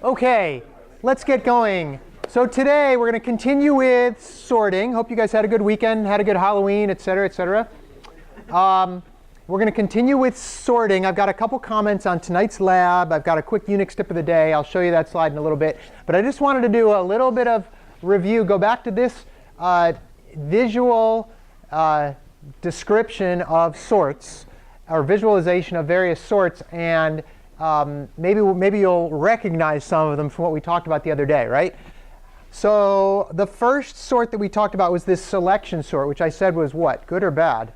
Okay, let's get going. So today we're going to continue with sorting. Hope you guys had a good weekend, had a good Halloween, etc., etc. We're going to continue with sorting. I've got a couple comments on tonight's lab. I've got a quick Unix tip of the day. I'll show you that slide in a little bit. But I just wanted to do a little bit of review. Go back to this visual description of sorts, or visualization of various sorts, and maybe you'll recognize some of them from what we talked about the other day, right? So the first sort that we talked about was this selection sort, which I said was what? Good or bad?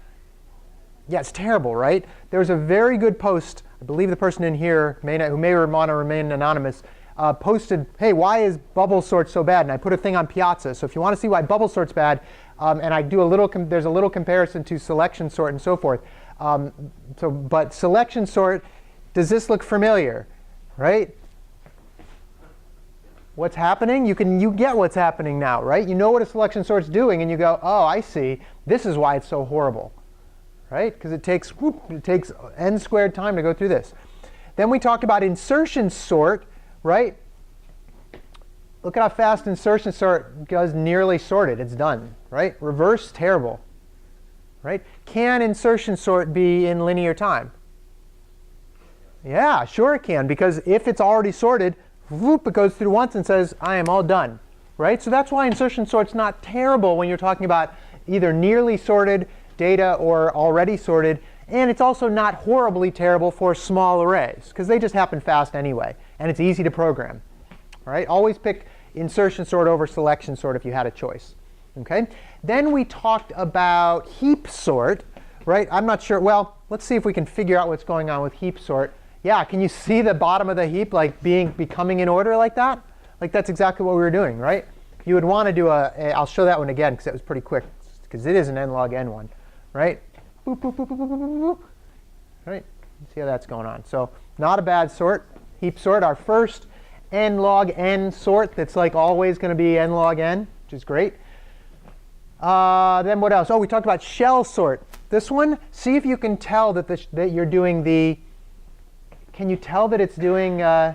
Yeah, it's terrible, right? There was a very good post. I believe the person in here, who may want to remain anonymous, posted, hey, why is bubble sort so bad? And I put a thing on Piazza. So if you want to see why bubble sort's bad, and I do there's a little comparison to selection sort and so forth. But selection sort, does this look familiar, right? What's happening? You get what's happening now, right? You know what a selection sort's doing, and you go, oh, I see. This is why it's so horrible, right? Because it takes n squared time to go through this. Then we talked about insertion sort, right? Look at how fast insertion sort goes nearly sorted. It's done, right? Reverse, terrible, right? Can insertion sort be in linear time? Yeah, sure it can, because if it's already sorted, whoop, it goes through once and says, I am all done, right? So that's why insertion sort's not terrible when you're talking about either nearly sorted data or already sorted. And it's also not horribly terrible for small arrays, because they just happen fast anyway. And it's easy to program, right? Always pick insertion sort over selection sort if you had a choice. Okay? Then we talked about heap sort, right? I'm not sure. Well, let's see if we can figure out what's going on with heap sort. Yeah, can you see the bottom of the heap like becoming in order like that? Like that's exactly what we were doing, right? You would want to do I'll show that one again because it was pretty quick, because it is an n log n one, right? Boop, boop, boop, boop, boop, boop, boop. Right? See how that's going on. So not a bad sort. Heap sort, our first n log n sort that's like always going to be n log n, which is great. Then what else? Oh, we talked about shell sort. This one, see if you can tell that you're doing the. Can you tell that it's doing? It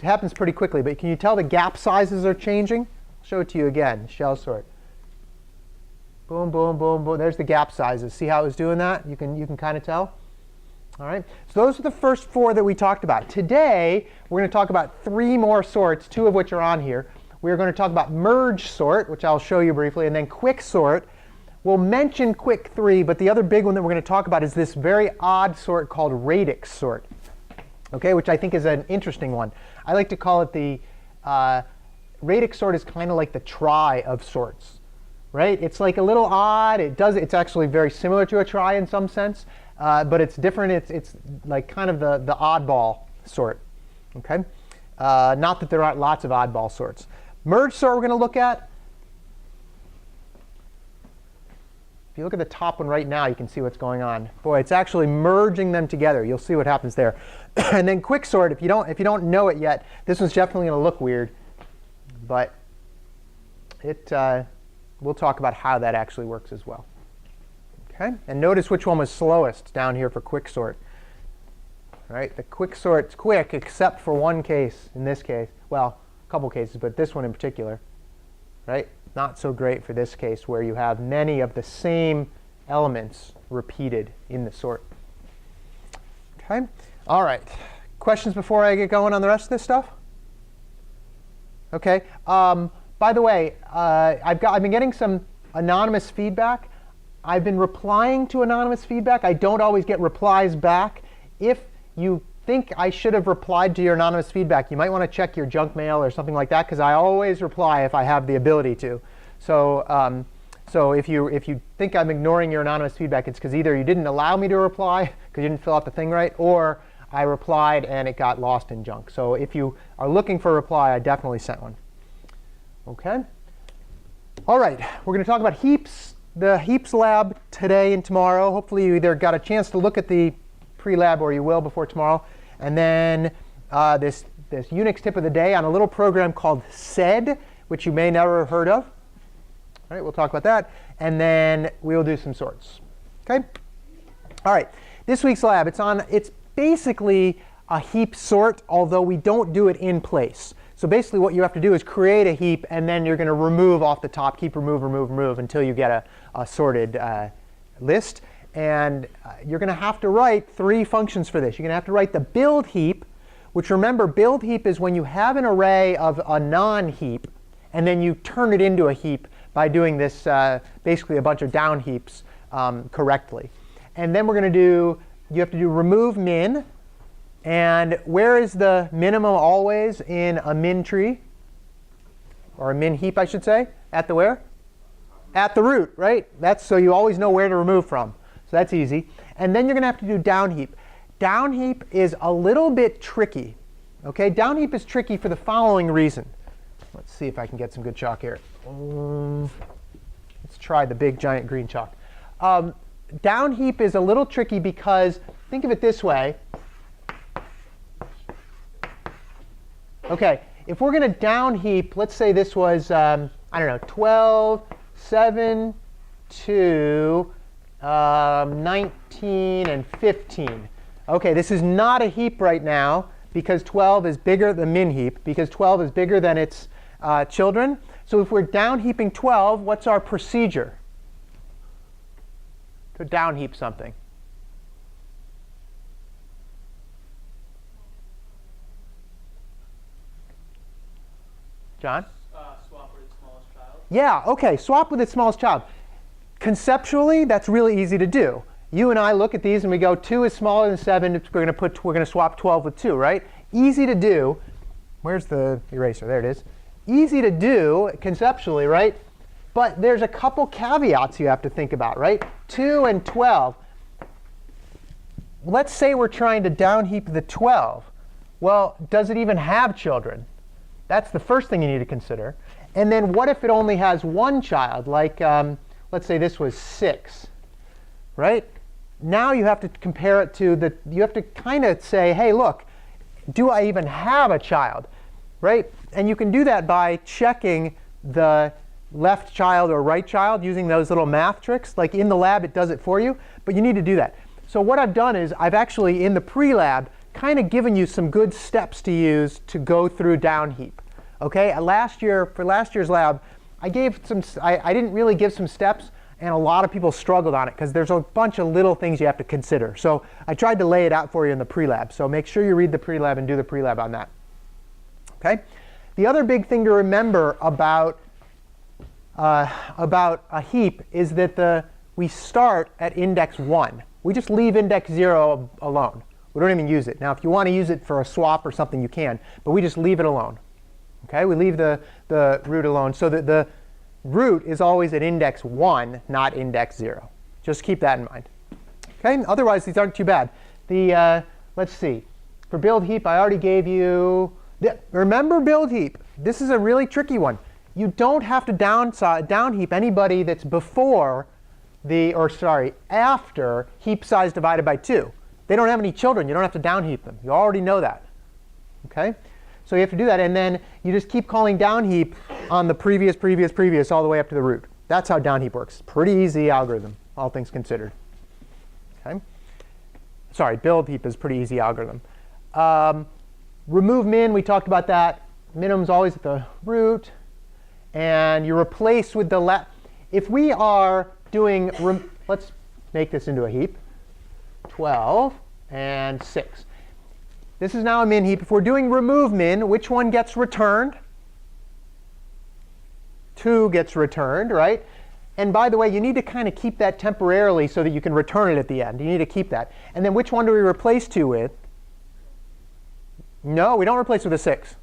happens pretty quickly, but can you tell the gap sizes are changing? I'll show it to you again. Shell sort. Boom, boom, boom, boom. There's the gap sizes. See how it was doing that? You can kind of tell. All right. So those are the first four that we talked about. Today, we're going to talk about three more sorts, two of which are on here. We're going to talk about merge sort, which I'll show you briefly, and then Quicksort. We'll mention Quick3, but the other big one that we're going to talk about is this very odd sort called Radix Sort, okay, which I think is an interesting one. I like to call it the Radix Sort is kind of like the trie of sorts, right? It's like a little odd. It's actually very similar to a trie in some sense, but it's different. It's like kind of the oddball sort, okay? Not that there aren't lots of oddball sorts. Merge sort we're going to look at. If you look at the top one right now, you can see what's going on. Boy, it's actually merging them together. You'll see what happens there. And then Quicksort, if you don't know it yet, this one's definitely going to look weird, but we'll talk about how that actually works as well. Okay? And notice which one was slowest down here for Quicksort. Right? The Quicksort's quick, except for one case. In this case, well, a couple cases, but this one in particular, right? Not so great for this case where you have many of the same elements repeated in the sort. Okay? All right. Questions before I get going on the rest of this stuff? Okay. By the way, I've been getting some anonymous feedback. I've been replying to anonymous feedback. I don't always get replies back. If you think I should have replied to your anonymous feedback, you might want to check your junk mail or something like that, because I always reply if I have the ability to. So, so if you think I'm ignoring your anonymous feedback, it's because either you didn't allow me to reply because you didn't fill out the thing right, or I replied and it got lost in junk. So if you are looking for a reply, I definitely sent one. Okay. All right. We're going to talk about heaps, the heaps lab today and tomorrow. Hopefully you either got a chance to look at the pre-lab or you will before tomorrow. And then this Unix tip of the day on a little program called sed, which you may never have heard of. All right, we'll talk about that. And then we'll do some sorts. Okay? All right. This week's lab, it's basically a heap sort, although we don't do it in place. So basically what you have to do is create a heap, and then you're going to remove off the top, keep remove, remove, remove until you get a sorted list. And you're going to have to write 3 functions for this. You're going to have to write the build heap, which, remember, build heap is when you have an array of a non-heap, and then you turn it into a heap by doing this, basically a bunch of down heaps correctly. And then we're going to do, you have to do remove min. And where is the minimum always in a min tree? Or a min heap, I should say. At the where? At the root, right? That's so you always know where to remove from. So that's easy. And then you're going to have to do down heap. Down heap is a little bit tricky. Okay, down heap is tricky for the following reason. Let's see if I can get some good chalk here. Let's try the big giant green chalk. Down heap is a little tricky because, think of it this way. OK, if we're going to down heap, let's say this was, I don't know, 12, 7, 2, 19, and 15. OK, this is not a heap right now because 12 is bigger than min heap, because 12 is bigger than its children. So if we're down heaping 12, what's our procedure to down heap something? John? Swap with the smallest child. Yeah, OK, swap with its smallest child. Conceptually, that's really easy to do. You and I look at these and we go, 2 is smaller than 7. We're going to swap 12 with 2, right? Easy to do. Where's the eraser? There it is. Easy to do conceptually, right? But there's a couple caveats you have to think about, right? 2 and 12. Let's say we're trying to down heap the 12. Well, does it even have children? That's the first thing you need to consider. And then what if it only has one child? Like, let's say this was 6, right? Now you have to compare it to the, you have to kind of say, hey, look, do I even have a child, right? And you can do that by checking the left child or right child using those little math tricks. Like in the lab, it does it for you. But you need to do that. So what I've done is I've actually, in the pre-lab, kind of given you some good steps to use to go through down heap. OK, for last year's lab, I didn't really give some steps. And a lot of people struggled on it because there's a bunch of little things you have to consider. So I tried to lay it out for you in the pre-lab. So make sure you read the pre-lab and do the pre-lab on that. OK, the other big thing to remember about a heap is that we start at index 1. We just leave index 0 alone. We don't even use it. Now, if you want to use it for a swap or something, you can. But we just leave it alone. OK, we leave the root alone so that the root is always at index 1, not index 0. Just keep that in mind. OK, otherwise, these aren't too bad. Let's see. For build heap, I already gave you. Remember build heap. This is a really tricky one. You don't have to down heap anybody that's after heap size divided by 2. They don't have any children. You don't have to down heap them. You already know that. OK? So you have to do that. And then you just keep calling down heap on the previous all the way up to the root. That's how down heap works. Pretty easy algorithm, all things considered. OK? Sorry, build heap is pretty easy algorithm. Remove min, we talked about that. Minimum's always at the root. And you replace with the left. If we are doing, let's make this into a heap. 12 and 6. This is now a min heap. If we're doing remove min, which one gets returned? 2 gets returned, right? And by the way, you need to kind of keep that temporarily so that you can return it at the end. You need to keep that. And then which one do we replace 2 with? No, we don't replace with a 6.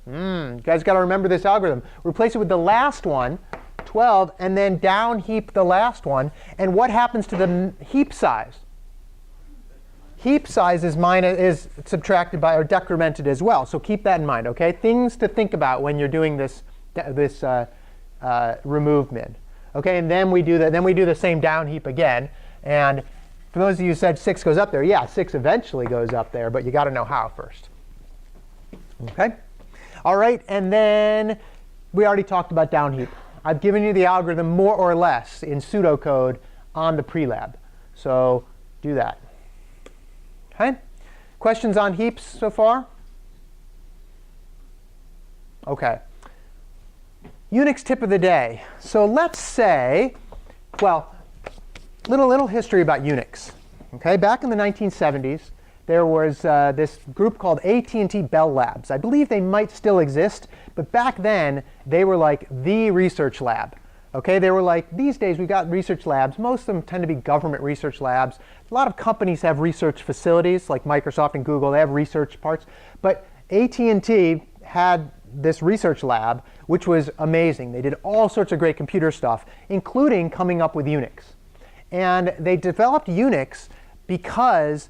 You guys got to remember this algorithm. Replace it with the last one, 12, and then down heap the last one. And what happens to the heap size? Heap size is subtracted by or decremented as well. So keep that in mind. OK, things to think about when you're doing this remove min. OK, and then we do the same down heap again. And for those of you who said 6 goes up there, yeah, 6 eventually goes up there, but you got to know how first. OK. All right, and then we already talked about down heap. I've given you the algorithm more or less in pseudocode on the pre-lab. So do that. OK? Questions on heaps so far? OK. Unix tip of the day. So let's say, well, little history about Unix. OK, back in the 1970s, there was this group called AT&T Bell Labs. I believe they might still exist, but back then they were like the research lab. OK, they were like, these days we've got research labs. Most of them tend to be government research labs. A lot of companies have research facilities, like Microsoft and Google. They have research parts. But AT&T had this research lab, which was amazing. They did all sorts of great computer stuff, including coming up with Unix. And they developed Unix because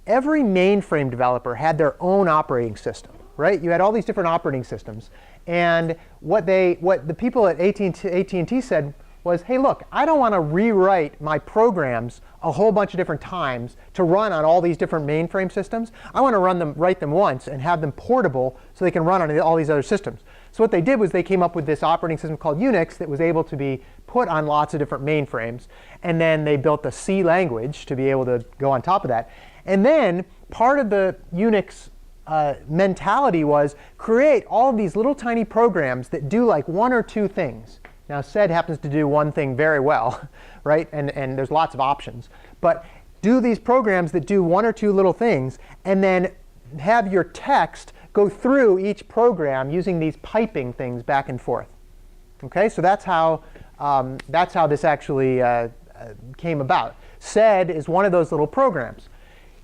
every mainframe developer had their own operating system, right? You had all these different operating systems. And what the people at AT&T said was, hey, look, I don't want to rewrite my programs a whole bunch of different times to run on all these different mainframe systems. I want to write them once and have them portable so they can run on all these other systems. So what they did was they came up with this operating system called Unix that was able to be put on lots of different mainframes. And then they built a C language to be able to go on top of that. And then part of the Unix mentality was create all of these little tiny programs that do like one or two things. Now, sed happens to do one thing very well, right? And there's lots of options. But do these programs that do one or two little things, and then have your text go through each program using these piping things back and forth. OK, so that's how this actually came about. Sed is one of those little programs.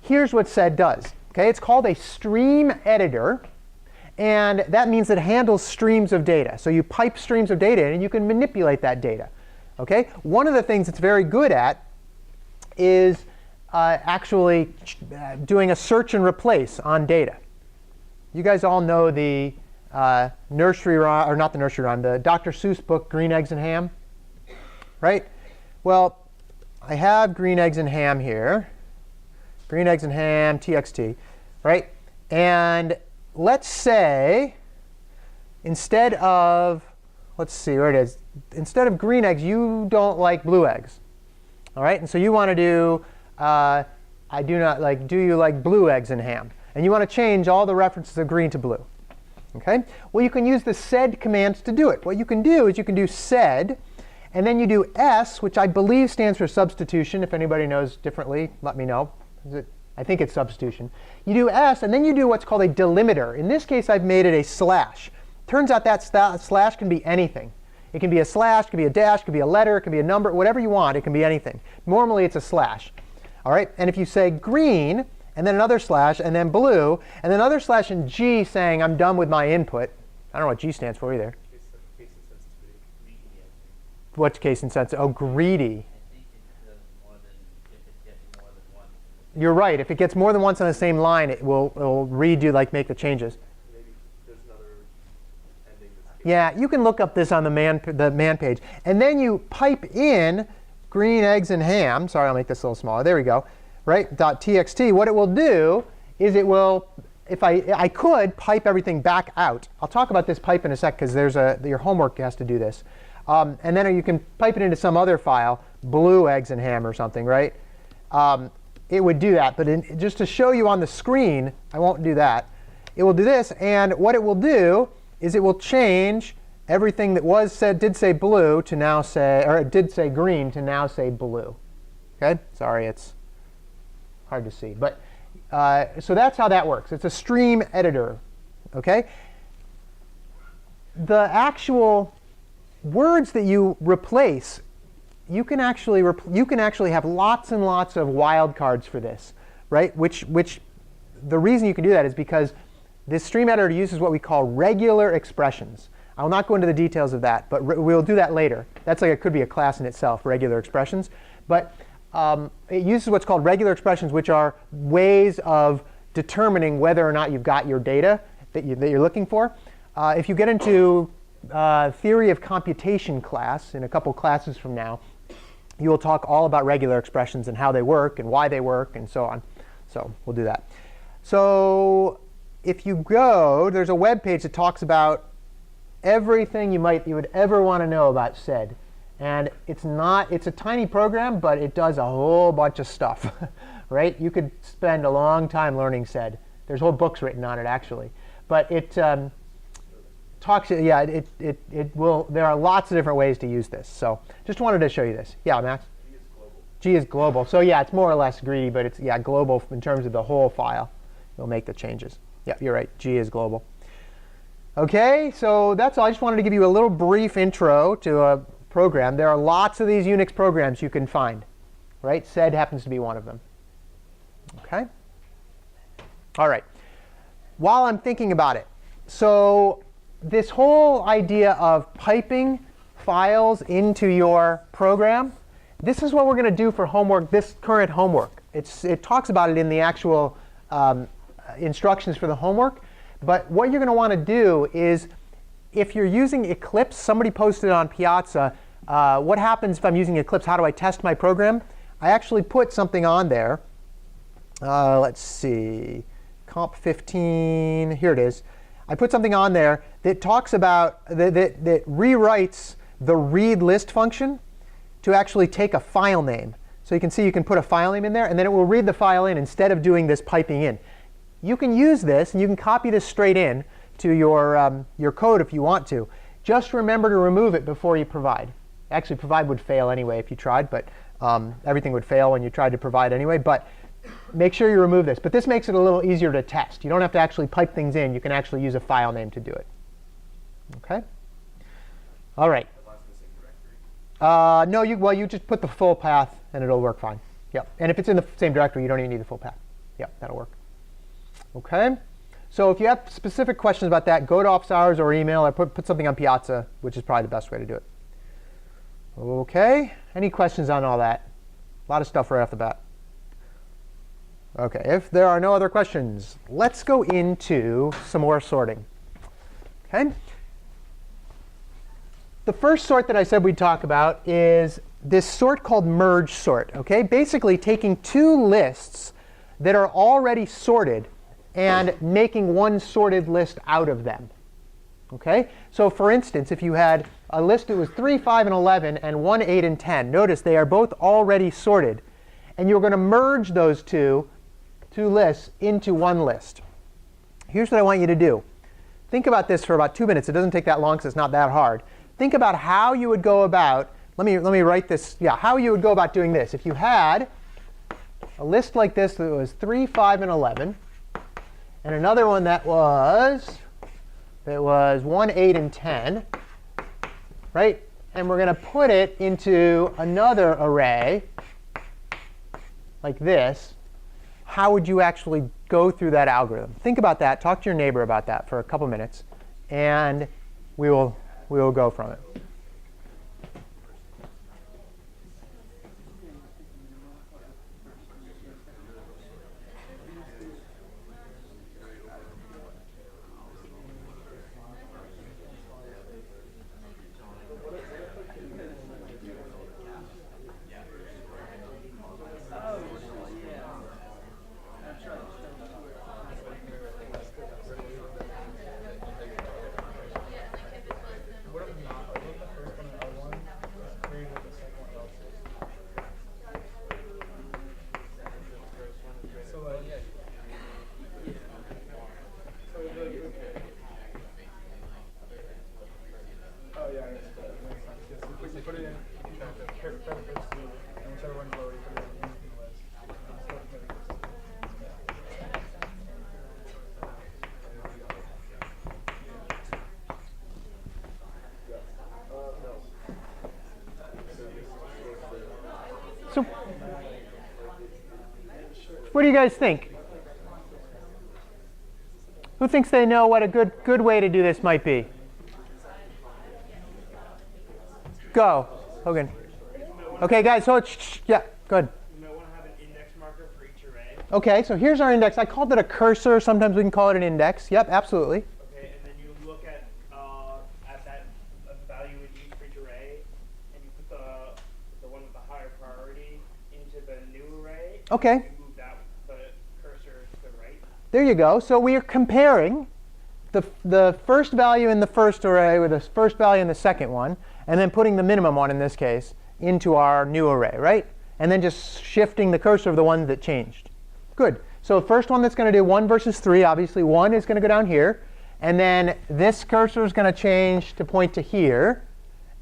Here's what sed does. OK, it's called a stream editor. And that means it handles streams of data. So you pipe streams of data in, and you can manipulate that data. OK? One of the things it's very good at is actually doing a search and replace on data. You guys all know the nursery rhyme, or not the nursery rhyme, the Dr. Seuss book, Green Eggs and Ham, right? Well, I have Green Eggs and Ham here. Green Eggs and Ham, txt, right? And let's say instead of, let's see where it is, instead of green eggs, you don't like blue eggs. All right, and so you want to do, I do not like, do you like blue eggs and ham? And you want to change all the references of green to blue. OK? Well, you can use the sed command to do it. What you can do is you can do sed, and then you do s, which I believe stands for substitution. If anybody knows differently, let me know. I think it's substitution. You do s, and then you do what's called a delimiter. In this case, I've made it a slash. Turns out that slash can be anything. It can be a slash, it can be a dash, it can be a letter, it can be a number, whatever you want. It can be anything. Normally, it's a slash. All right? And if you say green, and then another slash, and then blue, and then another slash and G saying I'm done with my input. I don't know what G stands for either. Case and sensitivity. Greedy, I think. What's case and sensitivity? Oh, greedy. I think it does more than if it gets more than one. You're right. If it gets more than once on the same line, it'll redo, like make the changes. Maybe there's another ending that's Yeah, you can look up this on the man page. And then you pipe in green eggs and ham. Sorry, I'll make this a little smaller. There we go. Right, .txt. What it will do is it will, if I could pipe everything back out. I'll talk about this pipe in a sec because your homework has to do this. And then you can pipe it into some other file, blue eggs and ham or something, right? It would do that. But just to show you on the screen, I won't do that. It will do this. And what it will do is it will change everything that did say blue to now say, or it did say green to now say blue. OK? Sorry, it's hard to see. But so that's how that works. It's a stream editor. OK? The actual words that you replace, you can actually have lots and lots of wildcards for this, right? Which the reason you can do that is because this stream editor uses what we call regular expressions. I will not go into the details of that, but we'll do that later. That's like it could be a class in itself, regular expressions. But it uses what's called regular expressions, which are ways of determining whether or not you've got your data that you're looking for. If you get into theory of computation class in a couple classes from now, you will talk all about regular expressions and how they work and why they work and so on. So we'll do that. So if you go, there's a web page that talks about everything you would ever want to know about sed. And it's a tiny program, but it does a whole bunch of stuff. right? You could spend a long time learning sed. There's whole books written on it, actually. But it talks, yeah, it will, there are lots of different ways to use this. So just wanted to show you this. Yeah, Max? G is global. So yeah, it's more or less greedy, but it's, yeah, global in terms of the whole file. You'll make the changes. Yeah, you're right. G is global. OK, so that's all. I just wanted to give you a little brief intro to a program. There are lots of these Unix programs you can find, right? Sed happens to be one of them. OK? All right. While I'm thinking about it, so this whole idea of piping files into your program, this is what we're going to do for homework, this current homework. It talks about it in the actual instructions for the homework. But what you're going to want to do is, if you're using Eclipse, somebody posted on Piazza, what happens if I'm using Eclipse? How do I test my program? I actually put something on there. Let's see. Comp 15. Here it is. I put something on there that talks about, that rewrites the read list function to actually take a file name. So you can see you can put a file name in there, and then it will read the file in instead of doing this piping in. You can use this, and you can copy this straight in to your code if you want to. Just remember to remove it before you provide. Actually, provide would fail anyway if you tried, but everything would fail when you tried to provide anyway. But make sure you remove this. But this makes it a little easier to test. You don't have to actually pipe things in. You can actually use a file name to do it. OK? All right. No, well, you just put the full path, and it'll work fine. Yep. And if it's in the same directory, you don't even need the full path. Yep, that'll work. OK? So if you have specific questions about that, go to office hours or email, or put something on Piazza, which is probably the best way to do it. OK? Any questions on all that? A lot of stuff right off the bat. OK, if there are no other questions, let's go into some more sorting. OK? The first sort that I said we'd talk about is this sort called merge sort. OK? Basically taking two lists that are already sorted and making one sorted list out of them. OK? So for instance, if you had a list that was 3, 5, and 11, and 1, 8, and 10, notice they are both already sorted. And you're going to merge those two lists into one list. Here's what I want you to do. Think about this for about 2 minutes. It doesn't take that long, so it's not that hard. Think about how you would go about, let me write this, yeah, how you would go about doing this. If you had a list like this that was 3, 5, and 11, and another one that was 1, 8, and 10, right? And we're going to put it into another array like this. How would you actually go through that algorithm? Think about that. Talk to your neighbor about that for a couple minutes, and we will go from it. So what do you guys think? Who thinks they know what a good way to do this might be? Go, Hogan. OK, guys, so yeah, good. You might want to have an index marker for each array. OK, so here's our index. I called it a cursor. Sometimes we can call it an index. Yep, absolutely. Okay, and then you look at that value in each for each array, and you put the one with the higher priority into the new array. OK. And you move the cursor to the right. There you go. So we are comparing the first value in the first array with the first value in the second one, and then putting the minimum one, in this case, into our new array, right? and then just shifting the cursor of the ones that changed. Good. So the first one that's going to do 1 versus 3, obviously 1 is going to go down here. And then this cursor is going to change to point to here.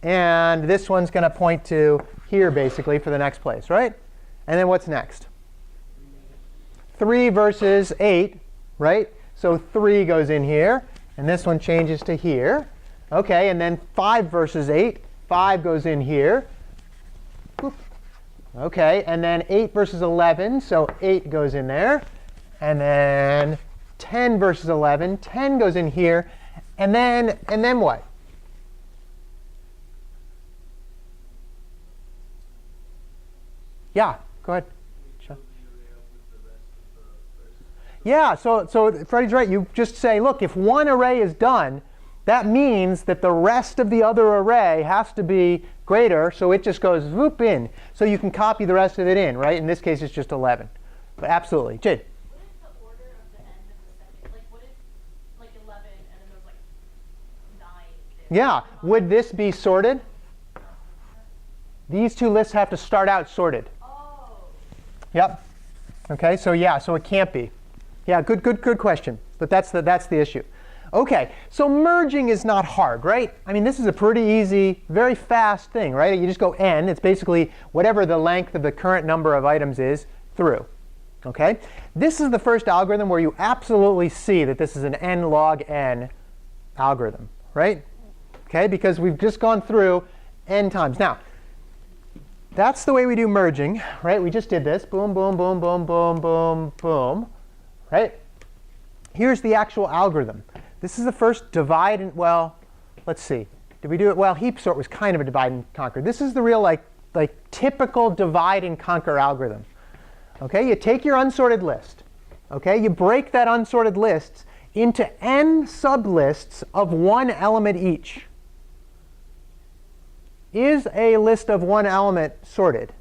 And this one's going to point to here, basically, for the next place, right? And then what's next? 3 versus 8, right? So 3 goes in here. And this one changes to here. OK, and then 5 versus 8. 5 goes in here. Whoop. OK, and then 8 versus 11. So 8 goes in there. And then 10 versus 11. 10 goes in here. And then what? Yeah, go ahead. Yeah, so Freddie's right. You just say, look, if one array is done, that means that the rest of the other array has to be greater, so it just goes whoop in. So you can copy the rest of it in, right? In this case, it's just 11. But absolutely. Jade? What is the order of the end of the second? Like, what if, like, 11, and then there's, like, 9 there? Yeah. Would this be sorted? These two lists have to start out sorted. Oh. Yep. OK, so yeah, so it can't be. Yeah, good question. But that's the issue. OK, so merging is not hard, right? I mean, this is a pretty easy, very fast thing, right? You just go n. It's basically whatever the length of the current number of items is through. OK? This is the first algorithm where you absolutely see that this is an n log n algorithm, right? OK, because we've just gone through n times. Now, that's the way we do merging, right? We just did this. Boom, boom, boom, boom, boom, boom, boom. Right? Here's the actual algorithm. This is the first divide and, well, let's see. Did we do it? Well, heap sort was kind of a divide and conquer. This is the real like typical divide and conquer algorithm. OK, you take your unsorted list. OK, you break that unsorted list into n sublists of one element each. Is a list of one element sorted?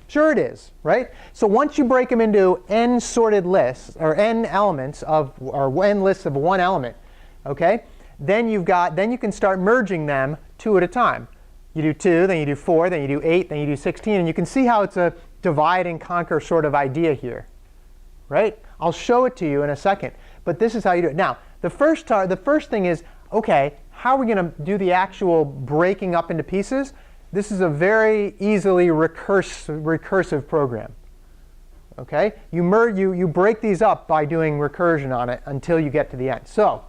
Sure it is, right? So once you break them into n sorted lists, or n elements of, or n lists of one element, OK, then you can start merging them 2 at a time. You do 2, then you do 4, then you do 8, then you do 16, and you can see how it's a divide and conquer sort of idea here, right? I'll show it to you in a second, but this is how you do it. Now, the first thing is, OK, how are we going to do the actual breaking up into pieces? This is a very easily recursive program. OK? You break these up by doing recursion on it until you get to the end. So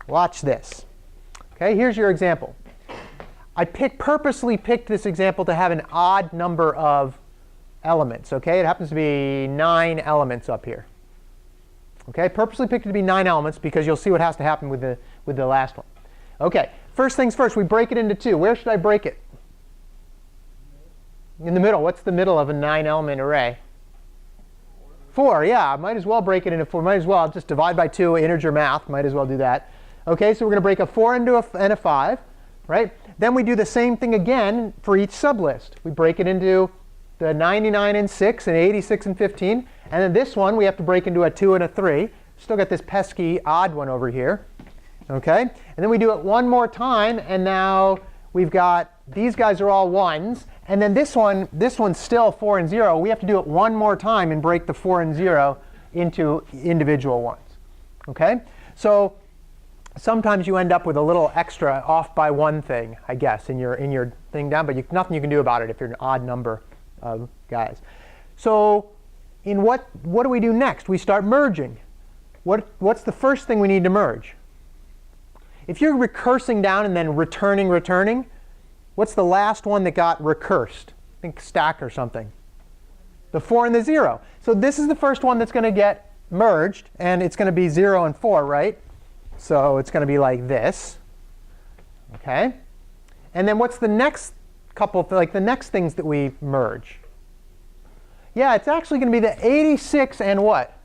watch this. OK, here's your example. I purposely picked this example to have an odd number of elements. OK, it happens to be 9 elements up here. OK, purposely picked it to be 9 elements because you'll see what has to happen with the last one. OK, first things first, we break it into 2. Where should I break it? In the middle. What's the middle of a 9-element array? 4, yeah. Might as well break it into 4. Might as well just divide by 2, integer math. Might as well do that. OK, so we're going to break a 4 into and a 5, right? Then we do the same thing again for each sublist. We break it into the 99 and 6 and 86 and 15. And then this one we have to break into a 2 and a 3. Still got this pesky odd one over here. OK, and then we do it one more time. And now we've got these guys are all 1s. And then this one's still 4 and 0. We have to do it one more time and break the 4 and 0 into individual ones. OK? So sometimes you end up with a little extra off by 1 thing, I guess, in your thing down. But nothing you can do about it if you're an odd number of guys. So what do we do next? We start merging. What's the first thing we need to merge? If you're recursing down and then returning, what's the last one that got recursed? I think stack or something. The 4 and the 0. So this is the first one that's going to get merged. And it's going to be 0 and 4, right? So it's going to be like this. OK? And then what's the next couple, like the next things that we merge? Yeah, it's actually going to be the 86 and what?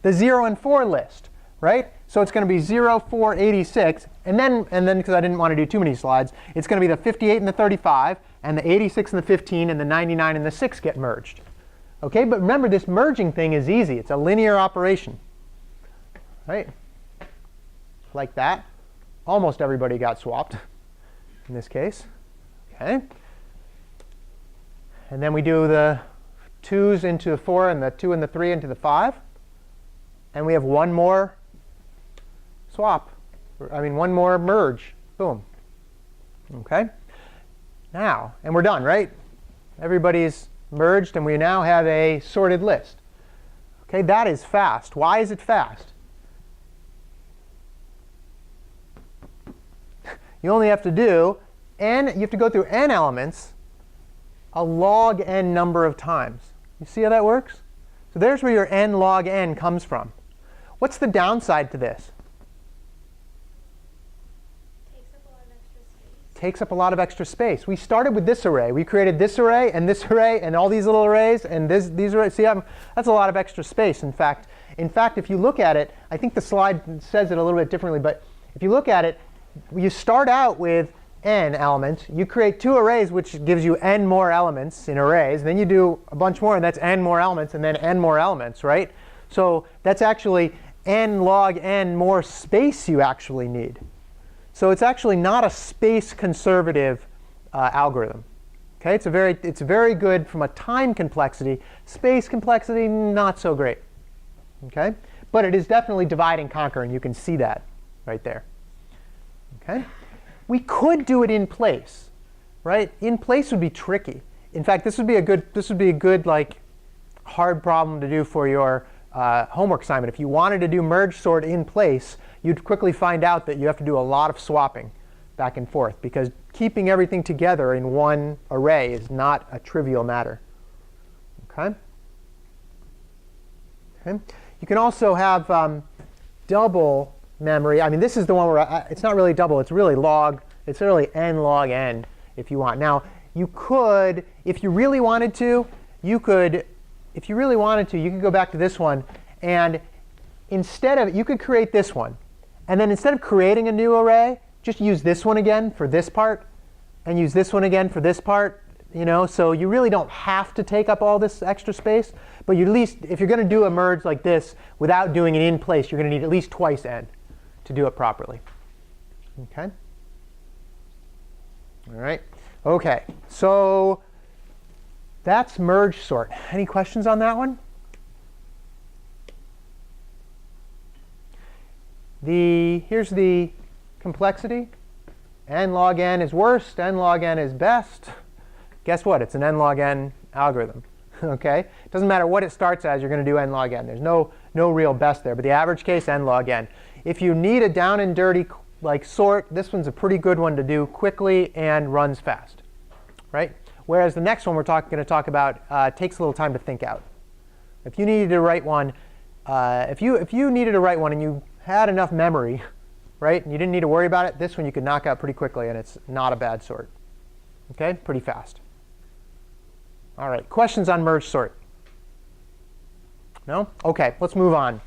The 0 and 4 list, right? So it's going to be 0, 4, 86. And then because I didn't want to do too many slides, it's going to be the 58 and the 35, and the 86 and the 15, and the 99 and the 6 get merged. OK, but remember, this merging thing is easy. It's a linear operation, right? Like that. Almost everybody got swapped in this case. OK. And then we do the 2's into the 4 and the 2 and the 3 into the 5. And we have one more swap. I mean, one more merge. Boom. OK? Now, and we're done, right? Everybody's merged, and we now have a sorted list. OK, that is fast. Why is it fast? You only have to do n. You have to go through n elements a log n number of times. You see how that works? So there's where your n log n comes from. What's the downside to this? Takes up a lot of extra space. We started with this array. We created this array and all these little arrays and these arrays. See, that's a lot of extra space. In fact, if you look at it, I think the slide says it a little bit differently. But if you look at it, you start out with n elements. You create 2 arrays, which gives you n more elements in arrays. And then you do a bunch more, and that's n more elements, and then n more elements, right? So that's actually n log n more space you actually need. So it's actually not a space conservative algorithm. Okay, it's very good from a time complexity. Space complexity, not so great. Okay, but it is definitely divide and conquer, and you can see that right there. Okay, we could do it in place, right? In place would be tricky. In fact, this would be a good like hard problem to do for your homework assignment. If you wanted to do merge sort in place, you'd quickly find out that you have to do a lot of swapping back and forth, because keeping everything together in one array is not a trivial matter. Okay? Okay. You can also have double memory. I mean, this is the one where it's not really double. It's really n log n if you want. Now, you could, if you really wanted to, you could go back to this one, and you could create this one. And then instead of creating a new array, just use this one again for this part, and use this one again for this part. So you really don't have to take up all this extra space. But you at least, if you're going to do a merge like this without doing it in place, you're going to need at least twice n to do it properly. OK? All right. OK. So that's merge sort. Any questions on that one? Here's the complexity. N log n is worst. N log n is best. Guess what? It's an n log n algorithm. OK? It doesn't matter what it starts as. You're going to do n log n. There's no real best there. But the average case, n log n. If you need a down and dirty like sort, this one's a pretty good one to do quickly and runs fast, right? Whereas the next one we're going to talk about takes a little time to think out. If you needed to write one, if you needed to write one and you had enough memory, right, and you didn't need to worry about it, this one you could knock out pretty quickly, and it's not a bad sort. OK, pretty fast. All right, questions on merge sort? No? OK, let's move on.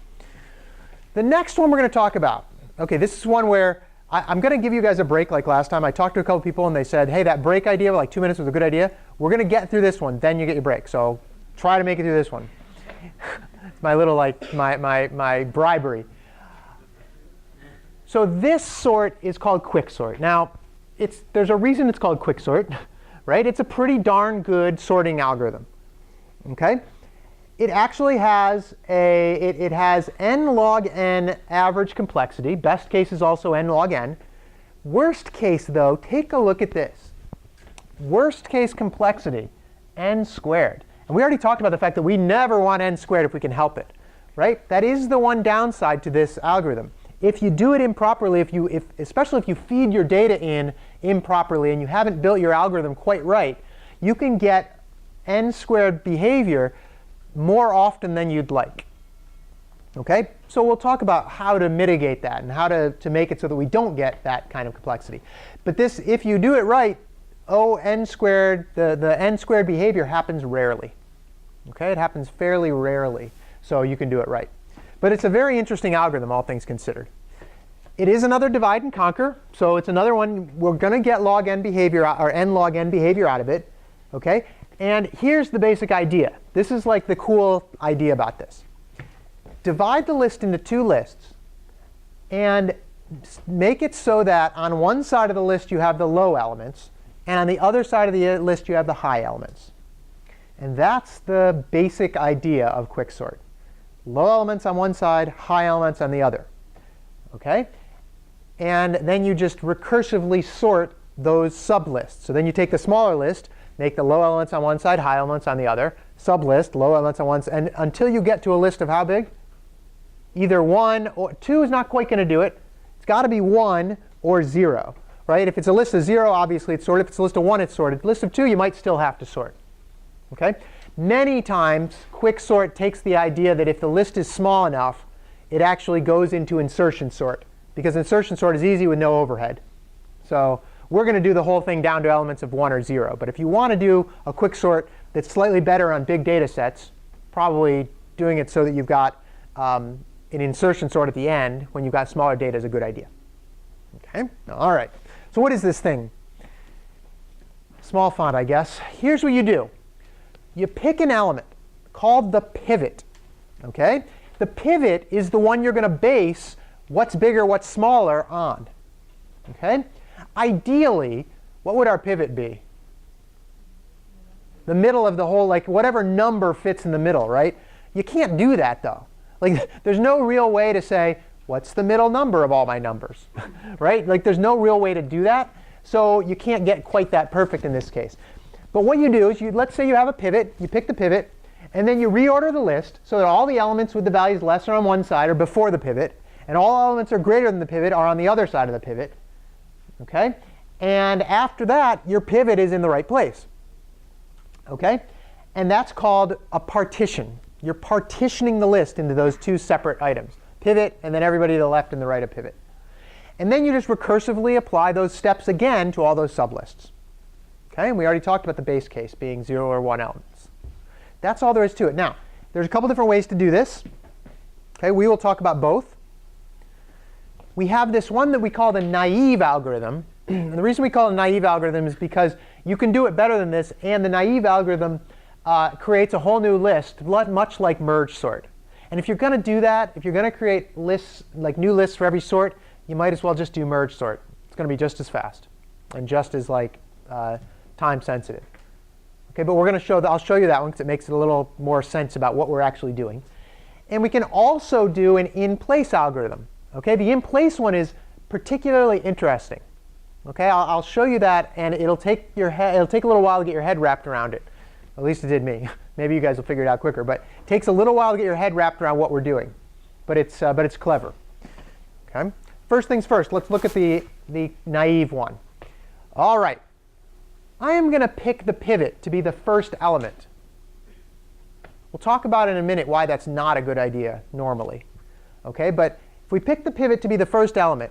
The next one we're going to talk about. OK, this is one where I'm going to give you guys a break like last time. I talked to a couple people, and they said, hey, that break idea, like 2 minutes was a good idea. We're going to get through this one, then you get your break. So try to make it through this one. It's my little, like, my bribery. So this sort is called Quicksort. Now, there's a reason it's called Quicksort, right? It's a pretty darn good sorting algorithm. OK? It actually has it has n log n average complexity. Best case is also n log n. Worst case, though, take a look at this. Worst case complexity, n squared. And we already talked about the fact that we never want n squared if we can help it, right? That is the one downside to this algorithm. If you do it improperly, especially if you feed your data in improperly and you haven't built your algorithm quite right, you can get n squared behavior more often than you'd like. OK? So we'll talk about how to mitigate that and how to make it so that we don't get that kind of complexity. But this, if you do it right, n squared, the n squared behavior happens rarely. OK? It happens fairly rarely. So you can do it right. But it's a very interesting algorithm, all things considered. It is another divide and conquer. So it's another one. We're going to get log n behavior, or n log n behavior out of it. OK? And here's the basic idea. This is like the cool idea about this. Divide the list into 2 lists and make it so that on one side of the list you have the low elements, and on the other side of the list you have the high elements. And that's the basic idea of Quicksort. Low elements on one side, high elements on the other. Okay? And then you just recursively sort those sublists. So then you take the smaller list, make the low elements on one side, high elements on the other, sublist, low elements on one side, and until you get to a list of how big? Either 1 or 2 is not quite going to do it. It's got to be 1 or 0. Right? If it's a list of 0, obviously it's sorted. If it's a list of 1, it's sorted. List of 2, you might still have to sort. Okay? Many times, Quicksort takes the idea that if the list is small enough, it actually goes into insertion sort, because insertion sort is easy with no overhead. So we're going to do the whole thing down to elements of 1 or 0. But if you want to do a Quicksort that's slightly better on big data sets, probably doing it so that you've got an insertion sort at the end when you've got smaller data is a good idea. Okay? All right. So what is this thing? Small font, I guess. Here's what you do. You pick an element called the pivot. Okay? The pivot is the one you're going to base what's bigger, what's smaller on. Okay? Ideally, what would our pivot be? The middle of the whole, like whatever number fits in the middle, right? You can't do that, though. Like, there's no real way to say, what's the middle number of all my numbers? Right? Like, there's no real way to do that. So you can't get quite that perfect in this case. But what you do is, let's say you have a pivot. You pick the pivot. And then you reorder the list so that all the elements with the values lesser on one side are before the pivot. And all elements are greater than the pivot are on the other side of the pivot. Okay? And after that, your pivot is in the right place. Okay? And that's called a partition. You're partitioning the list into those two separate items. Pivot, and then everybody to the left and the right of pivot. And then you just recursively apply those steps again to all those sublists. Okay? And we already talked about the base case being 0 or 1 elements. That's all there is to it. Now, there's a couple different ways to do this. Okay? We will talk about both. We have this one that we call the naive algorithm. And the reason we call it a naive algorithm is because you can do it better than this. And the naive algorithm creates a whole new list, much like merge sort. And if you're going to do that, if you're going to create lists, like new lists for every sort, you might as well just do merge sort. It's going to be just as fast and just as time sensitive. Okay, but we're going to show I'll show you that one because it makes it a little more sense about what we're actually doing. And we can also do an in-place algorithm. Okay, the in-place one is particularly interesting. Okay, I'll show you that, and it'll take a little while to get your head wrapped around it. At least it did me. Maybe you guys will figure it out quicker. But it takes a little while to get your head wrapped around what we're doing. But it's clever. Okay. First things first, let's look at the naive one. All right. I am going to pick the pivot to be the first element. We'll talk about in a minute why that's not a good idea normally. Okay, but if we pick the pivot to be the first element,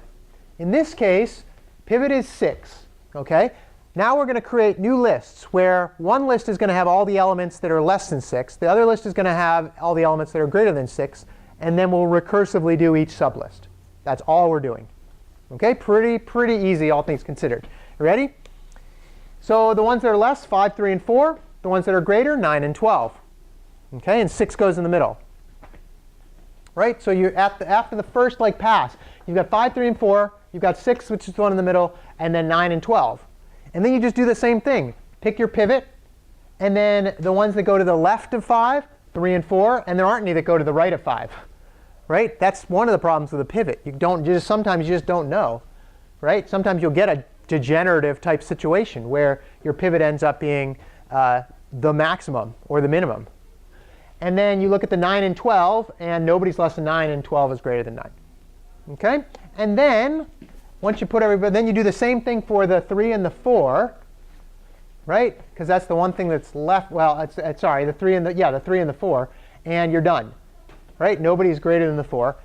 in this case, pivot is 6. Okay? Now we're going to create new lists where one list is going to have all the elements that are less than 6. The other list is going to have all the elements that are greater than 6. And then we'll recursively do each sublist. That's all we're doing. Okay? Pretty easy, all things considered. Ready? So the ones that are less, 5, 3, and 4. The ones that are greater, 9 and 12. Okay? And 6 goes in the middle. Right? So you're after the first pass, you've got 5, 3, and 4. You've got 6, which is the one in the middle, and then 9 and 12. And then you just do the same thing. Pick your pivot, and then the ones that go to the left of 5, 3 and 4, and there aren't any that go to the right of 5. Right? That's one of the problems with a pivot. Sometimes you just don't know. Right? Sometimes you'll get a degenerative type situation where your pivot ends up being the maximum or the minimum. And then you look at the 9 and 12, and nobody's less than 9, and 12 is greater than 9. Okay? And then, once you put everybody, then you do the same thing for the 3 and the 4, right? Because that's the one thing that's left. Well, sorry, the 3 and the 4, and you're done. Right? Nobody's greater than the 4.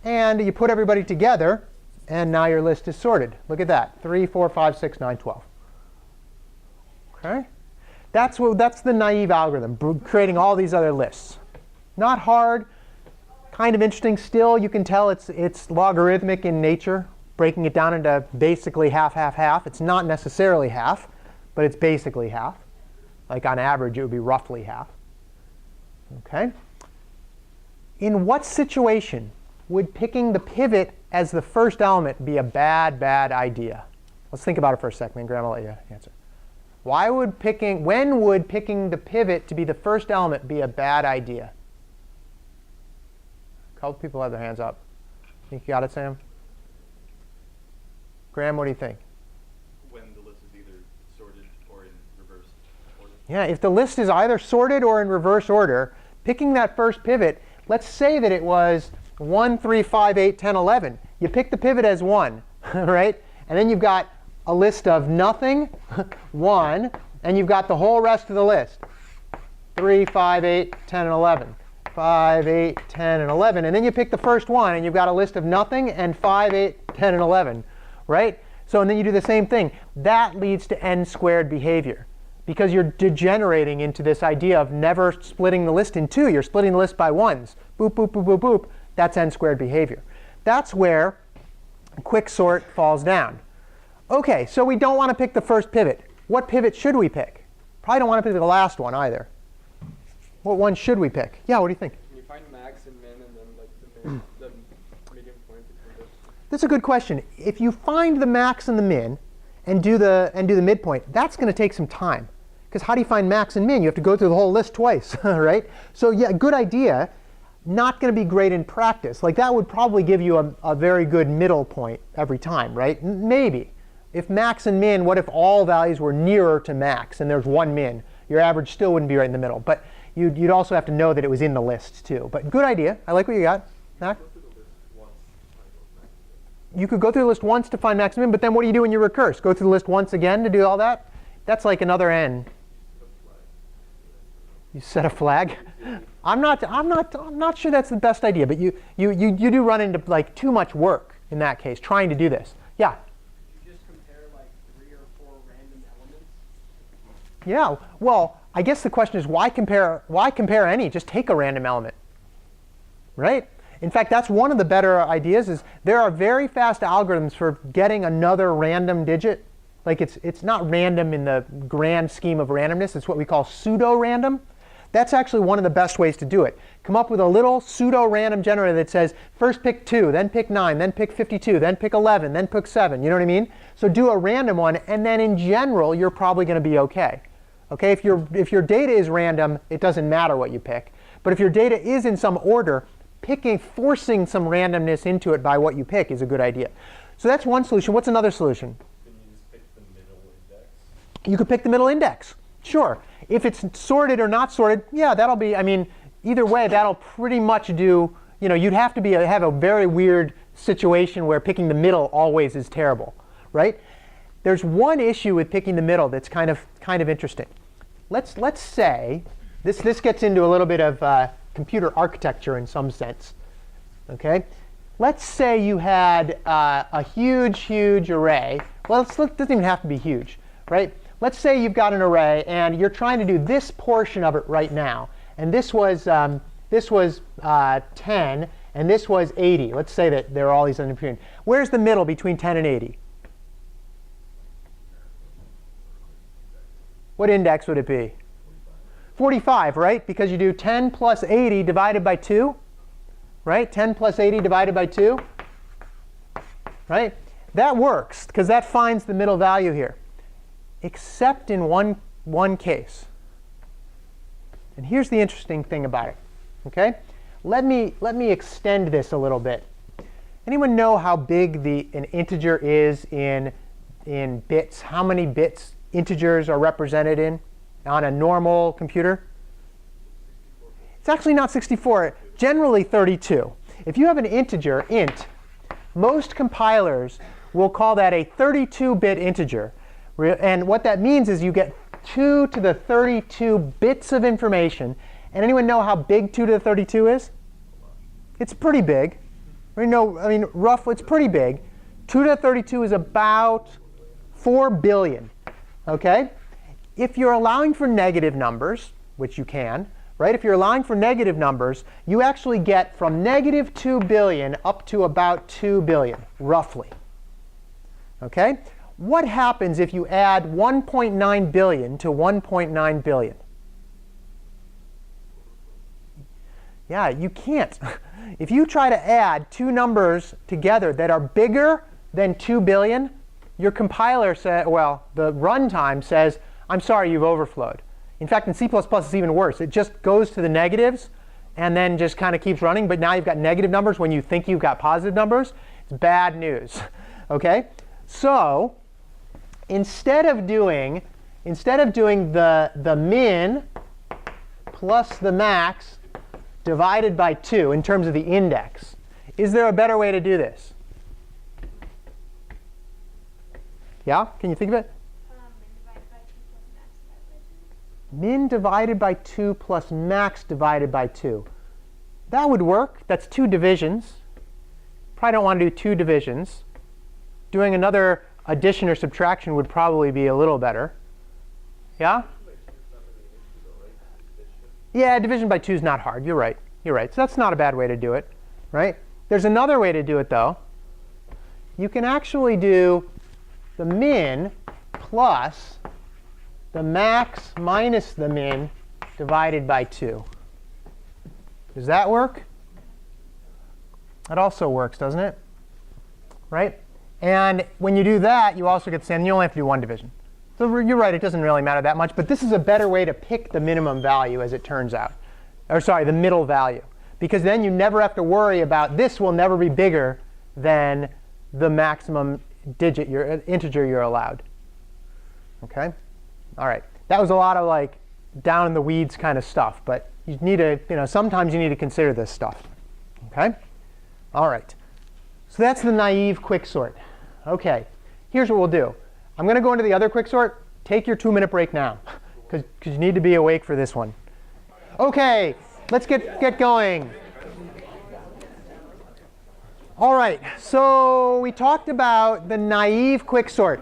And you put everybody together, and now your list is sorted. Look at that. 3, 4, 5, 6, 9, 12. Okay? That's the naive algorithm, creating all these other lists. Not hard, kind of interesting. Still, you can tell it's logarithmic in nature, breaking it down into basically half, half, half. It's not necessarily half, but it's basically half. Like on average, it would be roughly half. Okay? In what situation would picking the pivot as the first element be a bad idea? Let's think about it for a second, and Graham will let you answer. When would picking the pivot to be the first element be a bad idea? A couple people have their hands up. Think you got it, Sam? Graham, what do you think? When the list is either sorted or in reverse order. Yeah, if the list is either sorted or in reverse order, picking that first pivot, let's say that it was 1, 3, 5, 8, 10, 11. You pick the pivot as 1, right? And then you've got a list of nothing, 1, and you've got the whole rest of the list. 3, 5, 8, 10, and 11. 5, 8, 10, and 11. And then you pick the first one, and you've got a list of nothing and 5, 8, 10, and 11, right? So and then you do the same thing. That leads to n-squared behavior, because you're degenerating into this idea of never splitting the list in 2. You're splitting the list by 1s. Boop, boop, boop, boop, boop. That's n-squared behavior. That's where Quicksort falls down. OK, so we don't want to pick the first pivot. What pivot should we pick? Probably don't want to pick the last one either. What one should we pick? Yeah, what do you think? Can you find max and min and then like the medium point between those? That's a good question. If you find the max and the min and do the midpoint, that's going to take some time. Because how do you find max and min? You have to go through the whole list twice, right? So yeah, good idea. Not going to be great in practice. Like that would probably give you a very good middle point every time, right? Maybe. If max and min, what if all values were nearer to max and there's one min? Your average still wouldn't be right in the middle. But you'd also have to know that it was in the list too. But good idea. I like what you got, Mac. You could go through the list once to find max and min, but then what do you do when you recurse? Go through the list once again to do all that? That's like another n. You set a flag? I'm not sure that's the best idea, but you do run into like too much work in that case, trying to do this. Yeah? You just compare like 3 or 4 random elements? Yeah, well, I guess the question is why compare any? Just take a random element, right? In fact, that's one of the better ideas is there are very fast algorithms for getting another random digit. Like it's not random in the grand scheme of randomness. It's what we call pseudo-random. That's actually one of the best ways to do it. Come up with a little pseudo-random generator that says first pick 2, then pick 9, then pick 52, then pick 11, then pick 7. You know what I mean? So do a random one, and then in general, you're probably going to be OK. OK, if your data is random, it doesn't matter what you pick. But if your data is in some order, forcing some randomness into it by what you pick is a good idea. So that's one solution. What's another solution? Can you just pick the middle index? You could pick the middle index. Sure. If it's sorted or not sorted, yeah, that'll be, I mean, either way, that'll pretty much do, you'd have to have a very weird situation where picking the middle always is terrible, right? There's one issue with picking the middle that's kind of interesting. Let's say, this gets into a little bit of computer architecture in some sense, okay? Let's say you had a huge array. Well, it doesn't even have to be huge, right? Let's say you've got an array, and you're trying to do this portion of it right now. And this was 10, and this was 80. Let's say that there are all these in between. Where's the middle between 10 and 80? What index would it be? 45, right? Because you do 10 plus 80 divided by 2, right? 10 plus 80 divided by 2, right? That works, because that finds the middle value here. Except in one case. And here's the interesting thing about it. Okay? Let me extend this a little bit. Anyone know how big an integer is in bits? How many bits integers are represented in on a normal computer? It's actually not 64. Generally 32. If you have an integer, int, most compilers will call that a 32-bit integer. And what that means is you get 2 to the 32 bits of information. And anyone know how big 2 to the 32 is? It's pretty big. Roughly, it's pretty big. 2 to the 32 is about 4 billion. OK? If you're allowing for negative numbers, which you can, right? If you're allowing for negative numbers, you actually get from negative 2 billion up to about 2 billion, roughly. OK? What happens if you add 1.9 billion to 1.9 billion? Yeah, you can't. If you try to add two numbers together that are bigger than 2 billion, your compiler says, well, the runtime says, I'm sorry, you've overflowed. In fact, in C++, it's even worse. It just goes to the negatives and then just kind of keeps running. But now you've got negative numbers when you think you've got positive numbers. It's bad news. OK? So instead of doing the min plus the max divided by 2 in terms of the index, is there a better way to do this? Yeah? Can you think of it? Min divided by 2 plus max divided by 2. That would work. That's 2 divisions. Probably don't want to do 2 divisions. Doing another addition or subtraction would probably be a little better. Yeah? Yeah, division by 2 is not hard. You're right. You're right. So that's not a bad way to do it, right? There's another way to do it, though. You can actually do the min plus the max minus the min divided by 2. Does that work? That also works, doesn't it? Right? And when you do that, you also get the same. You only have to do 1 division. So you're right, it doesn't really matter that much. But this is a better way to pick the minimum value, as it turns out. Or sorry, the middle value. Because then you never have to worry about this will never be bigger than the maximum integer you're allowed. OK? All right. That was a lot of like down in the weeds kind of stuff. But you need to, sometimes you need to consider this stuff. OK? All right. So that's the naive quicksort. OK. Here's what we'll do. I'm going to go into the other quicksort. Take your 2-minute break now, because you need to be awake for this one. OK. Let's get going. All right. So we talked about the naive quicksort.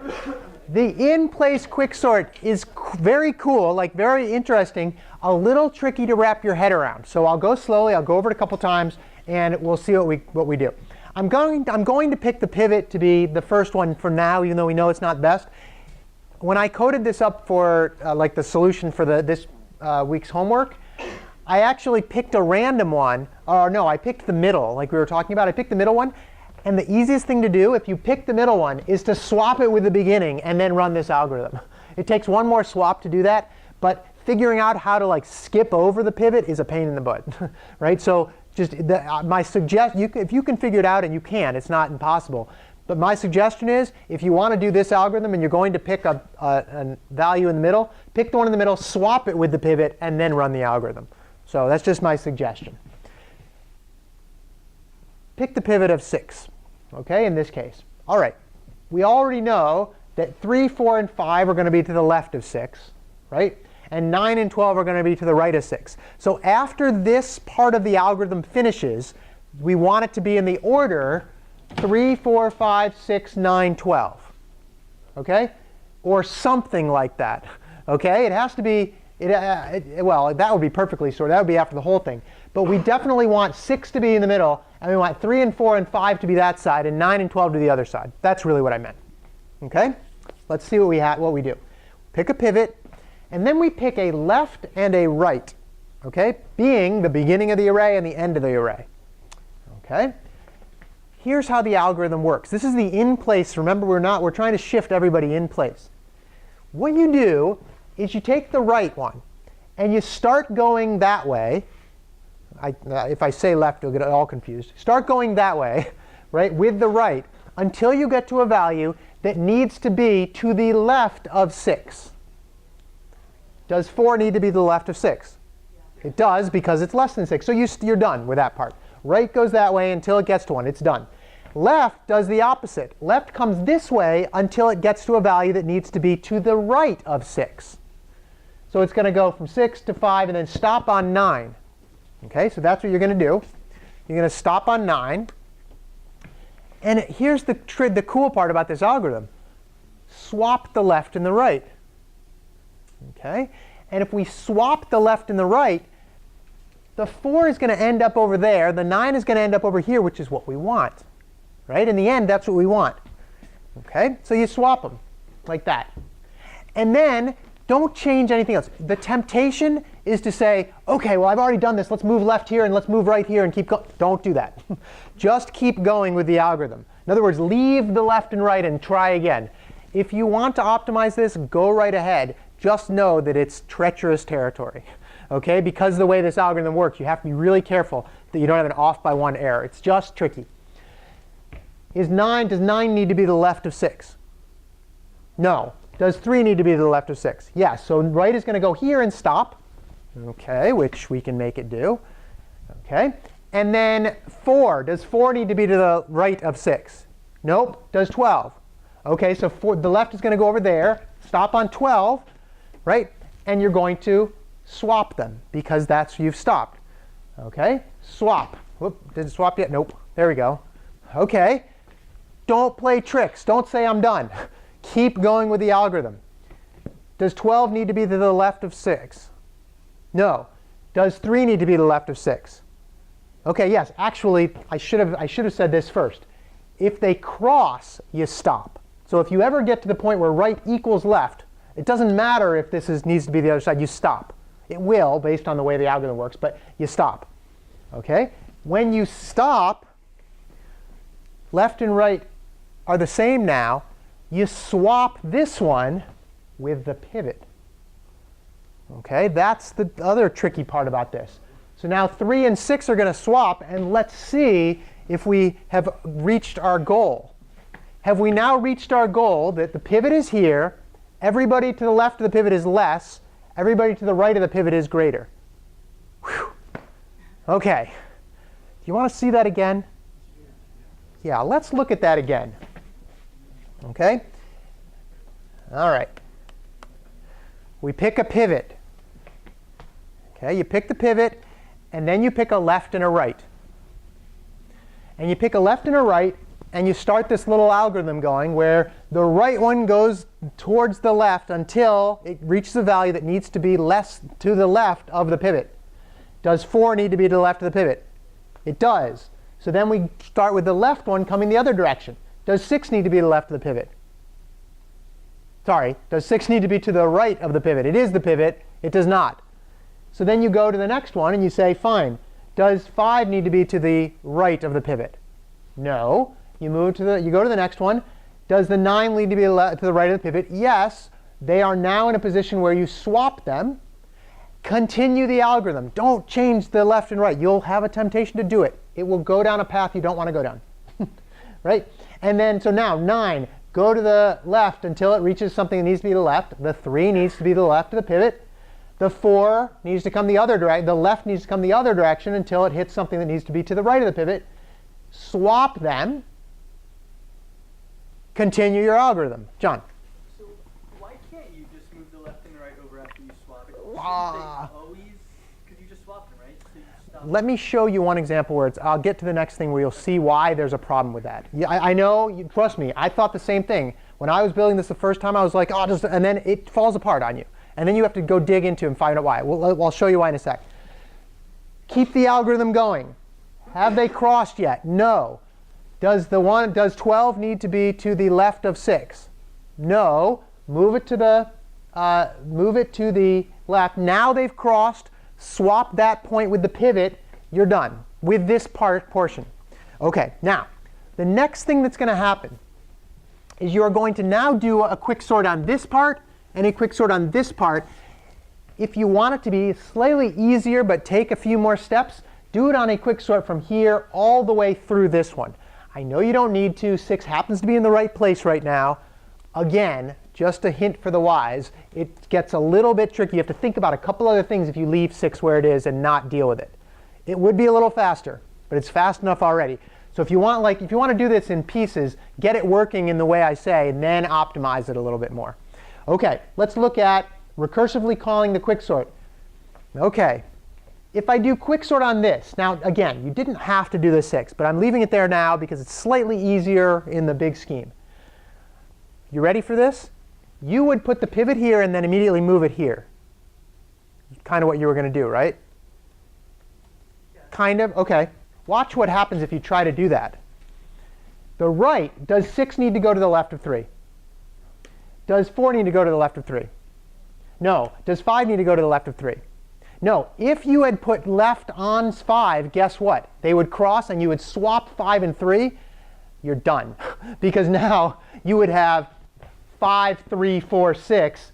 The in-place quicksort is very cool, like very interesting, a little tricky to wrap your head around. So I'll go slowly. I'll go over it a couple times, and we'll see what we do. I'm going to pick the pivot to be the first one for now, even though we know it's not best. When I coded this up for like the solution for this week's homework, I actually picked a random one. Or no, I picked the middle, like we were talking about. I picked the middle one. And the easiest thing to do, if you pick the middle one, is to swap it with the beginning and then run this algorithm. It takes one more swap to do that. But figuring out how to like skip over the pivot is a pain in the butt, right? So just my suggestion, if you can figure it out, and you can, it's not impossible. But my suggestion is, if you want to do this algorithm and you're going to pick a value in the middle, pick the one in the middle, swap it with the pivot, and then run the algorithm. So that's just my suggestion. Pick the pivot of 6, OK, in this case. All right. We already know that 3, 4, and 5 are going to be to the left of 6, right? And 9 and 12 are going to be to the right of 6. So after this part of the algorithm finishes, we want it to be in the order 3, 4, 5, 6, 9, 12. OK? Or something like that. OK? It has to be, well, that would be perfectly sorted. That would be after the whole thing. But we definitely want 6 to be in the middle. And we want 3 and 4 and 5 to be that side, and 9 and 12 to the other side. That's really what I meant. OK? Let's see what we do. Pick a pivot. And then we pick a left and a right, OK, being the beginning of the array and the end of the array. OK? Here's how the algorithm works. This is the in place. Remember, we're trying to shift everybody in place. What you do is you take the right one, and you start going that way. If I say left, you'll get all confused. Start going that way, right, with the right, until you get to a value that needs to be to the left of 6. Does 4 need to be to the left of 6? It does, because it's less than 6. So you're done with that part. Right goes that way until it gets to 1. It's done. Left does the opposite. Left comes this way until it gets to a value that needs to be to the right of 6. So it's going to go from 6 to 5 and then stop on 9. OK, so that's what you're going to do. You're going to stop on 9. And here's the cool part about this algorithm. Swap the left and the right. OK? And if we swap the left and the right, the 4 is going to end up over there. The 9 is going to end up over here, which is what we want. Right? In the end, that's what we want. OK? So you swap them like that. And then don't change anything else. The temptation is to say, OK, well, I've already done this. Let's move left here, and let's move right here, and keep going. Don't do that. Just keep going with the algorithm. In other words, leave the left and right and try again. If you want to optimize this, go right ahead. just know that it's treacherous territory. Okay? Because of the way this algorithm works, you have to be really careful that you don't have an off by 1 error. It's just tricky. Does 9 need to be to the left of 6? No. Does 3 need to be to the left of 6? Yes. So right is going to go here and stop. Okay, which we can make it do. Okay. And then 4. Does 4 need to be to the right of 6? Nope. Does 12? Okay, so the left is going to go over there, stop on 12, right? And you're going to swap them because you've stopped. Okay, swap. Whoop, did it swap yet? Nope. There we go. Okay, don't play tricks. Don't say I'm done. Keep going with the algorithm. Does 12 need to be to the left of 6? No. Does 3 need to be to the left of 6? Okay, yes. Actually, I should have said this first. If they cross, you stop. So if you ever get to the point where right equals left, it doesn't matter if this needs to be the other side. You stop. It will, based on the way the algorithm works, but you stop. Okay? When you stop, left and right are the same now. You swap this one with the pivot. Okay? That's the other tricky part about this. So now 3 and 6 are going to swap, and let's see if we have reached our goal. Have we now reached our goal that the pivot is here, everybody to the left of the pivot is less, everybody to the right of the pivot is greater? Whew. Okay. Do you want to see that again? Yeah, let's look at that again. Okay? All right. We pick a pivot. Okay, you pick the pivot, and then you pick a left and a right. And you pick a left and a right, and you start this little algorithm going where the right one goes towards the left until it reaches a value that needs to be less to the left of the pivot. Does 4 need to be to the left of the pivot? It does. So then we start with the left one coming the other direction. Does 6 need to be to the left of the pivot? Sorry, does 6 need to be to the right of the pivot? It is the pivot. It does not. So then you go to the next one and you say, fine, does 5 need to be to the right of the pivot? No. You go to the next one. Does the 9 need to be to the right of the pivot? Yes. They are now in a position where you swap them. Continue the algorithm. Don't change the left and right. You'll have a temptation to do it. It will go down a path you don't want to go down. Right? And then, so now 9, go to the left until it reaches something that needs to be to the left. The 3 needs to be to the left of the pivot. The 4 needs to come the other direction. The left needs to come the other direction until it hits something that needs to be to the right of the pivot. Swap them. Continue your algorithm. John? So why can't you just move the left and the right over after you swap it? Because you just swapped them, right? So you stop. Let me show you one example where I'll get to the next thing where you'll see why there's a problem with that. Yeah, I know, trust me, I thought the same thing. When I was building this the first time, I was like, oh, and then it falls apart on you. And then you have to go dig into it and find out why. I'll show you why in a sec. Keep the algorithm going. Have they crossed yet? No. Does 12 need to be to the left of 6? No. Move it to the left. Now they've crossed. Swap that point with the pivot. You're done with this portion. OK, now the next thing that's going to happen is you're going to now do a quick sort on this part and a quick sort on this part. If you want it to be slightly easier but take a few more steps, do it on a quick sort from here all the way through this one. I know you don't need to. 6 happens to be in the right place right now. Again, just a hint for the wise, it gets a little bit tricky. You have to think about a couple other things if you leave 6 where it is and not deal with it. It would be a little faster, but it's fast enough already. So if you want to do this in pieces, get it working in the way I say, and then optimize it a little bit more. OK, let's look at recursively calling the quicksort. OK. If I do quicksort on this, now again, you didn't have to do the 6, but I'm leaving it there now because it's slightly easier in the big scheme. You ready for this? You would put the pivot here and then immediately move it here. Kind of what you were going to do, right? Yeah. Kind of? OK. Watch what happens if you try to do that. The right, does 6 need to go to the left of 3? Does 4 need to go to the left of 3? No. Does 5 need to go to the left of 3? No, if you had put left on 5, guess what? They would cross and you would swap 5 and 3. You're done. Because now you would have 5, 3, 4, 6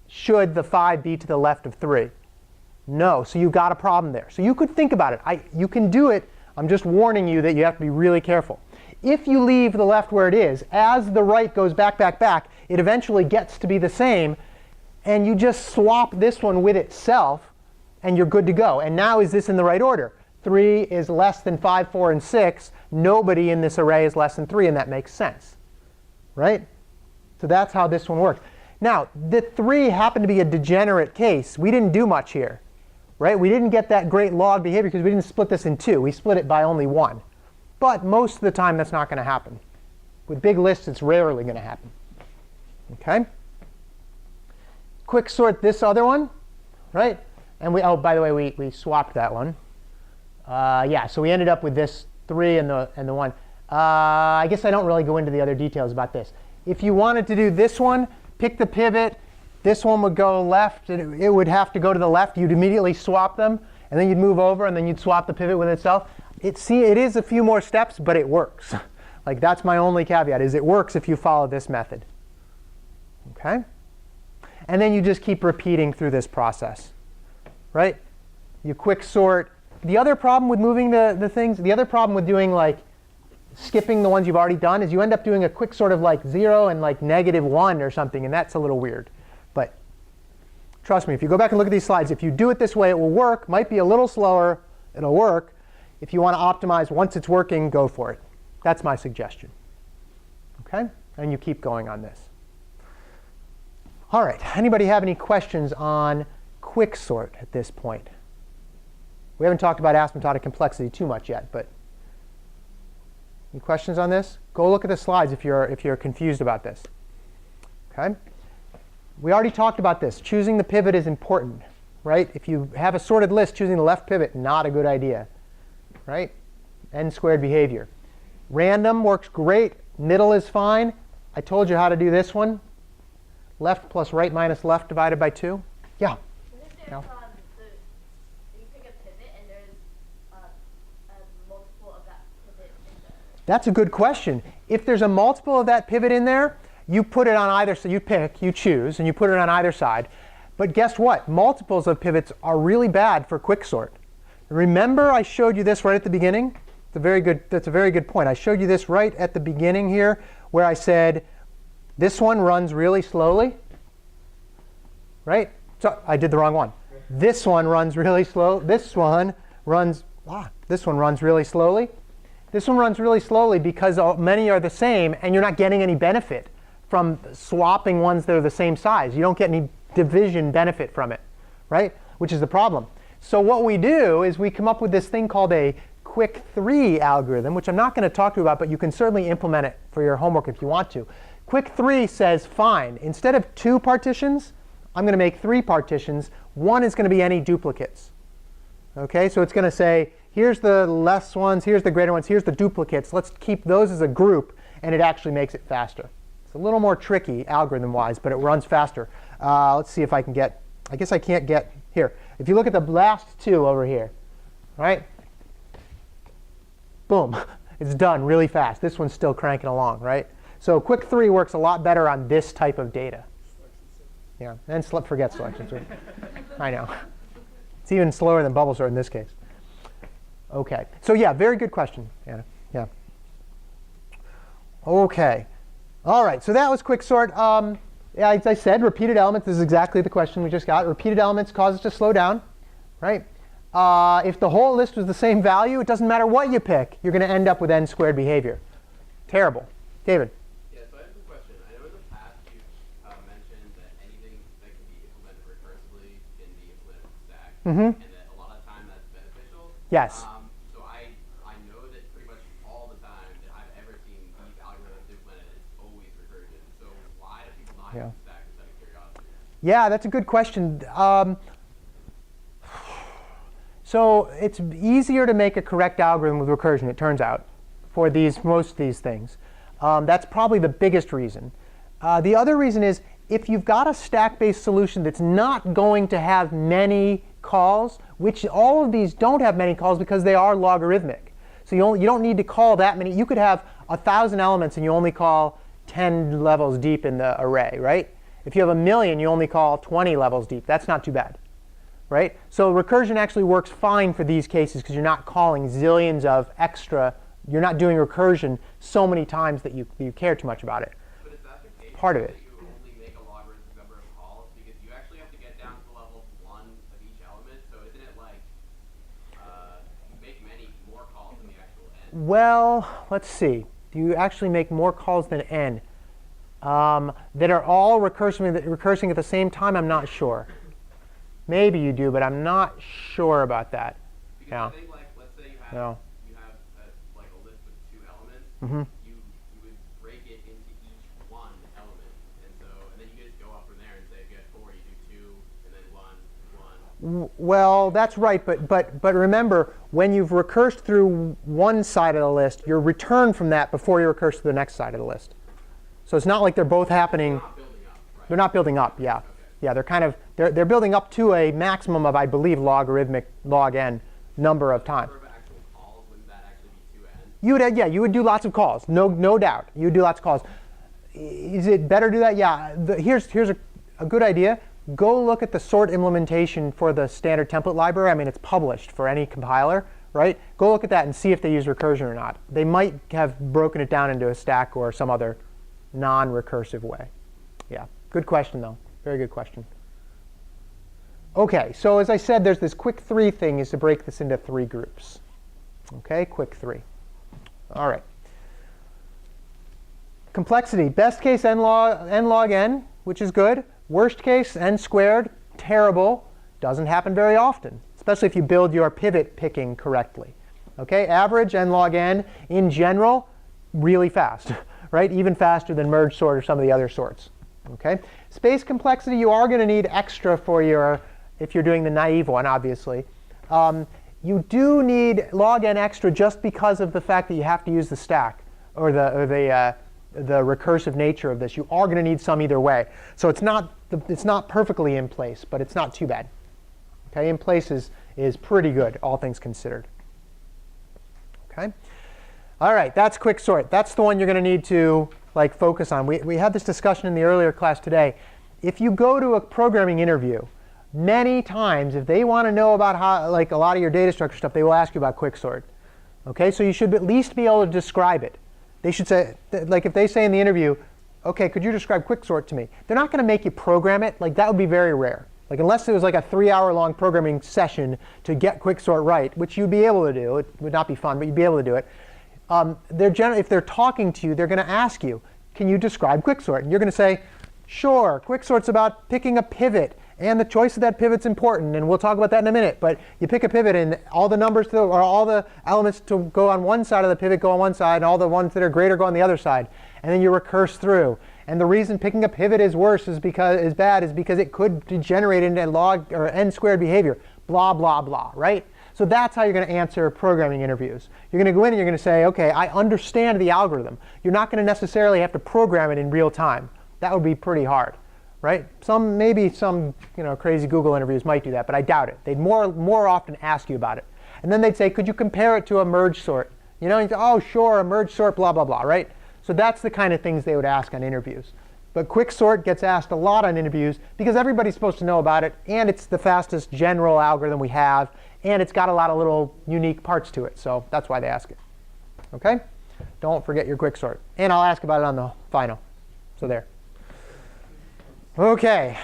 should the 5 be to the left of 3? No. So you've got a problem there. So you could think about it. You can do it. I'm just warning you that you have to be really careful. If you leave the left where it is, as the right goes back, back, back, it eventually gets to be the same. And you just swap this one with itself, and you're good to go. And now is this in the right order? 3 is less than 5, 4, and 6. Nobody in this array is less than 3, and that makes sense. Right? So that's how this one works. Now, the 3 happened to be a degenerate case. We didn't do much here. Right? We didn't get that great log behavior because we didn't split this in 2. We split it by only 1. But most of the time, that's not going to happen. With big lists, it's rarely going to happen. OK? Quicksort this other one. Right? And oh, by the way, we swapped that one. Yeah, so we ended up with this 3 and the 1. I guess I don't really go into the other details about this. If you wanted to do this one, pick the pivot. This one would go left. And it would have to go to the left. You'd immediately swap them. And then you'd move over. And then you'd swap the pivot with itself. It is a few more steps, but it works. Like, that's my only caveat, is it works if you follow this method. OK? And then you just keep repeating through this process. Right? You quicksort. The other problem with moving the things, the other problem with doing like skipping the ones you've already done is you end up doing a quicksort of like 0 and like -1 or something, and that's a little weird. But trust me, if you go back and look at these slides, if you do it this way, it will work. Might be a little slower. It'll work. If you want to optimize, once it's working, go for it. That's my suggestion. OK? And you keep going on this. All right. Anybody have any questions on quicksort at this point? We haven't talked about asymptotic complexity too much yet, but any questions on this? Go look at the slides if you're confused about this. OK? We already talked about this. Choosing the pivot is important, right? If you have a sorted list, choosing the left pivot, not a good idea, right? N-squared behavior. Random works great. Middle is fine. I told you how to do this one. Left plus right minus left divided by 2. Yeah? What if there's, you pick a pivot and there's a multiple of that pivot in the... That's a good question. If there's a multiple of that pivot in there, you put it on either side. You choose, and you put it on either side. But guess what? Multiples of pivots are really bad for quicksort. Remember I showed you this right at the beginning? That's a very good point. I showed you this right at the beginning here, where I said this one runs really slowly. Right? So I did the wrong one. This one runs really slow. This one runs really slowly. This one runs really slowly because many are the same, and you're not getting any benefit from swapping ones that are the same size. You don't get any division benefit from it, right? Which is the problem. So what we do is we come up with this thing called a quick 3 algorithm, which I'm not going to talk to you about, but you can certainly implement it for your homework if you want to. Quick 3 says, fine, instead of 2 partitions, I'm going to make 3 partitions. One is going to be any duplicates. OK, so it's going to say, here's the less ones, here's the greater ones, here's the duplicates. Let's keep those as a group, and it actually makes it faster. It's a little more tricky algorithm-wise, but it runs faster. Let's see if I can get, I guess I can't get, here. If you look at the last 2 over here, right? Boom, it's done really fast. This one's still cranking along, right? So quick 3 works a lot better on this type of data. Yeah, and forget selection sort. I know. It's even slower than bubble sort in this case. OK, so yeah, very good question, Anna. Yeah. OK. All right, so that was quicksort. Yeah, as I said, repeated elements. This is exactly the question we just got. Repeated elements cause us to slow down, right? If the whole list was the same value, it doesn't matter what you pick. You're going to end up with n-squared behavior. Terrible. David? Yeah, so I have a question. I know in the past you mentioned that anything that can be implemented recursively can be implemented with stack, and that a lot of time that's beneficial. Yes. So I know that pretty much all the time that I've ever seen these algorithms implemented, it's always recursion. So why do people not use stack, just out of curiosity? Yeah, that's a good question. So it's easier to make a correct algorithm with recursion, it turns out, for most of these things. That's probably the biggest reason. The other reason is if you've got a stack-based solution that's not going to have many calls, which all of these don't have many calls because they are logarithmic. So you don't need to call that many. You could have 1,000 elements and you only call 10 levels deep in the array, right? If you have 1,000,000, you only call 20 levels deep. That's not too bad, right? So recursion actually works fine for these cases because you're not calling zillions of extra. You're not doing recursion so many times that you care too much about it. But is that the case? Part of it. That you only make a logarithmic number of calls because you actually have to get down to the level 1 of each element. So isn't it like you make many more calls than the actual n? Well, let's see. Do you actually make more calls than n? That are all recursing at the same time? I'm not sure. Maybe you do, but I'm not sure about that. Because Yeah. I think, like, let's say you have No. like a list with 2 elements. Mm-hmm. You would break it into each one element, and then you just go up from there and say if you had 4, you do 2, and then 1, 1. Well, that's right, but remember, when you've recursed through one side of the list, you're returned from that before you recurse to the next side of the list. So it's not like they're both happening. Not building up, right? They're not building up, yeah. Yeah, they're building up to a maximum of, I believe, logarithmic log n number of times. Number of actual calls, wouldn't that actually be 2n? You would do lots of calls, no doubt. You would do lots of calls. Is it better to do that? Yeah. Here's a good idea. Go look at the sort implementation for the standard template library. I mean, it's published for any compiler, right? Go look at that and see if they use recursion or not. They might have broken it down into a stack or some other non-recursive way. Yeah, good question, though. Very good question. OK, so as I said, there's this quick 3 thing is to break this into 3 groups. OK, quick 3. All right. Complexity, best case n log n, which is good. Worst case, n squared, terrible. Doesn't happen very often, especially if you build your pivot picking correctly. OK, average, n log n, in general, really fast, right? Even faster than merge sort or some of the other sorts. OK, space complexity, you are going to need extra for your, if you're doing the naive one, obviously. You do need log n extra just because of the fact that you have to use the stack or the recursive nature of this. You are going to need some either way. So it's not perfectly in place, but it's not too bad. OK, in place is pretty good, all things considered. OK, all right, that's Quicksort. That's the one you're going to need to focus on. We had this discussion in the earlier class today. If you go to a programming interview, many times, if they want to know about how, a lot of your data structure stuff, they will ask you about Quicksort. OK, so you should at least be able to describe it. They should say, if they say in the interview, OK, could you describe Quicksort to me? They're not going to make you program it. That would be very rare. Unless it was a 3-hour-long programming session to get Quicksort right, which you'd be able to do. It would not be fun, but you'd be able to do it. If they're talking to you, they're going to ask you, can you describe Quicksort? And you're going to say, sure, Quicksort's about picking a pivot. And the choice of that pivot's important. And we'll talk about that in a minute. But you pick a pivot, and all the numbers or all the elements to go on one side of the pivot go on one side, and all the ones that are greater go on the other side. And then you recurse through. And the reason picking a pivot is bad is because it could degenerate into log or n squared behavior. Blah, blah, blah, right? So that's how you're going to answer programming interviews. You're going to go in and you're going to say, OK, I understand the algorithm. You're not going to necessarily have to program it in real time. That would be pretty hard, right? Maybe some crazy Google interviews might do that, but I doubt it. They'd more often ask you about it. And then they'd say, could you compare it to a merge sort? And you say, oh, sure, a merge sort, blah, blah, blah, right? So that's the kind of things they would ask on interviews. But Quicksort gets asked a lot on interviews because everybody's supposed to know about it, and it's the fastest general algorithm we have, and it's got a lot of little unique parts to it. So that's why they ask it. OK? Don't forget your Quicksort. And I'll ask about it on the final. So there. OK.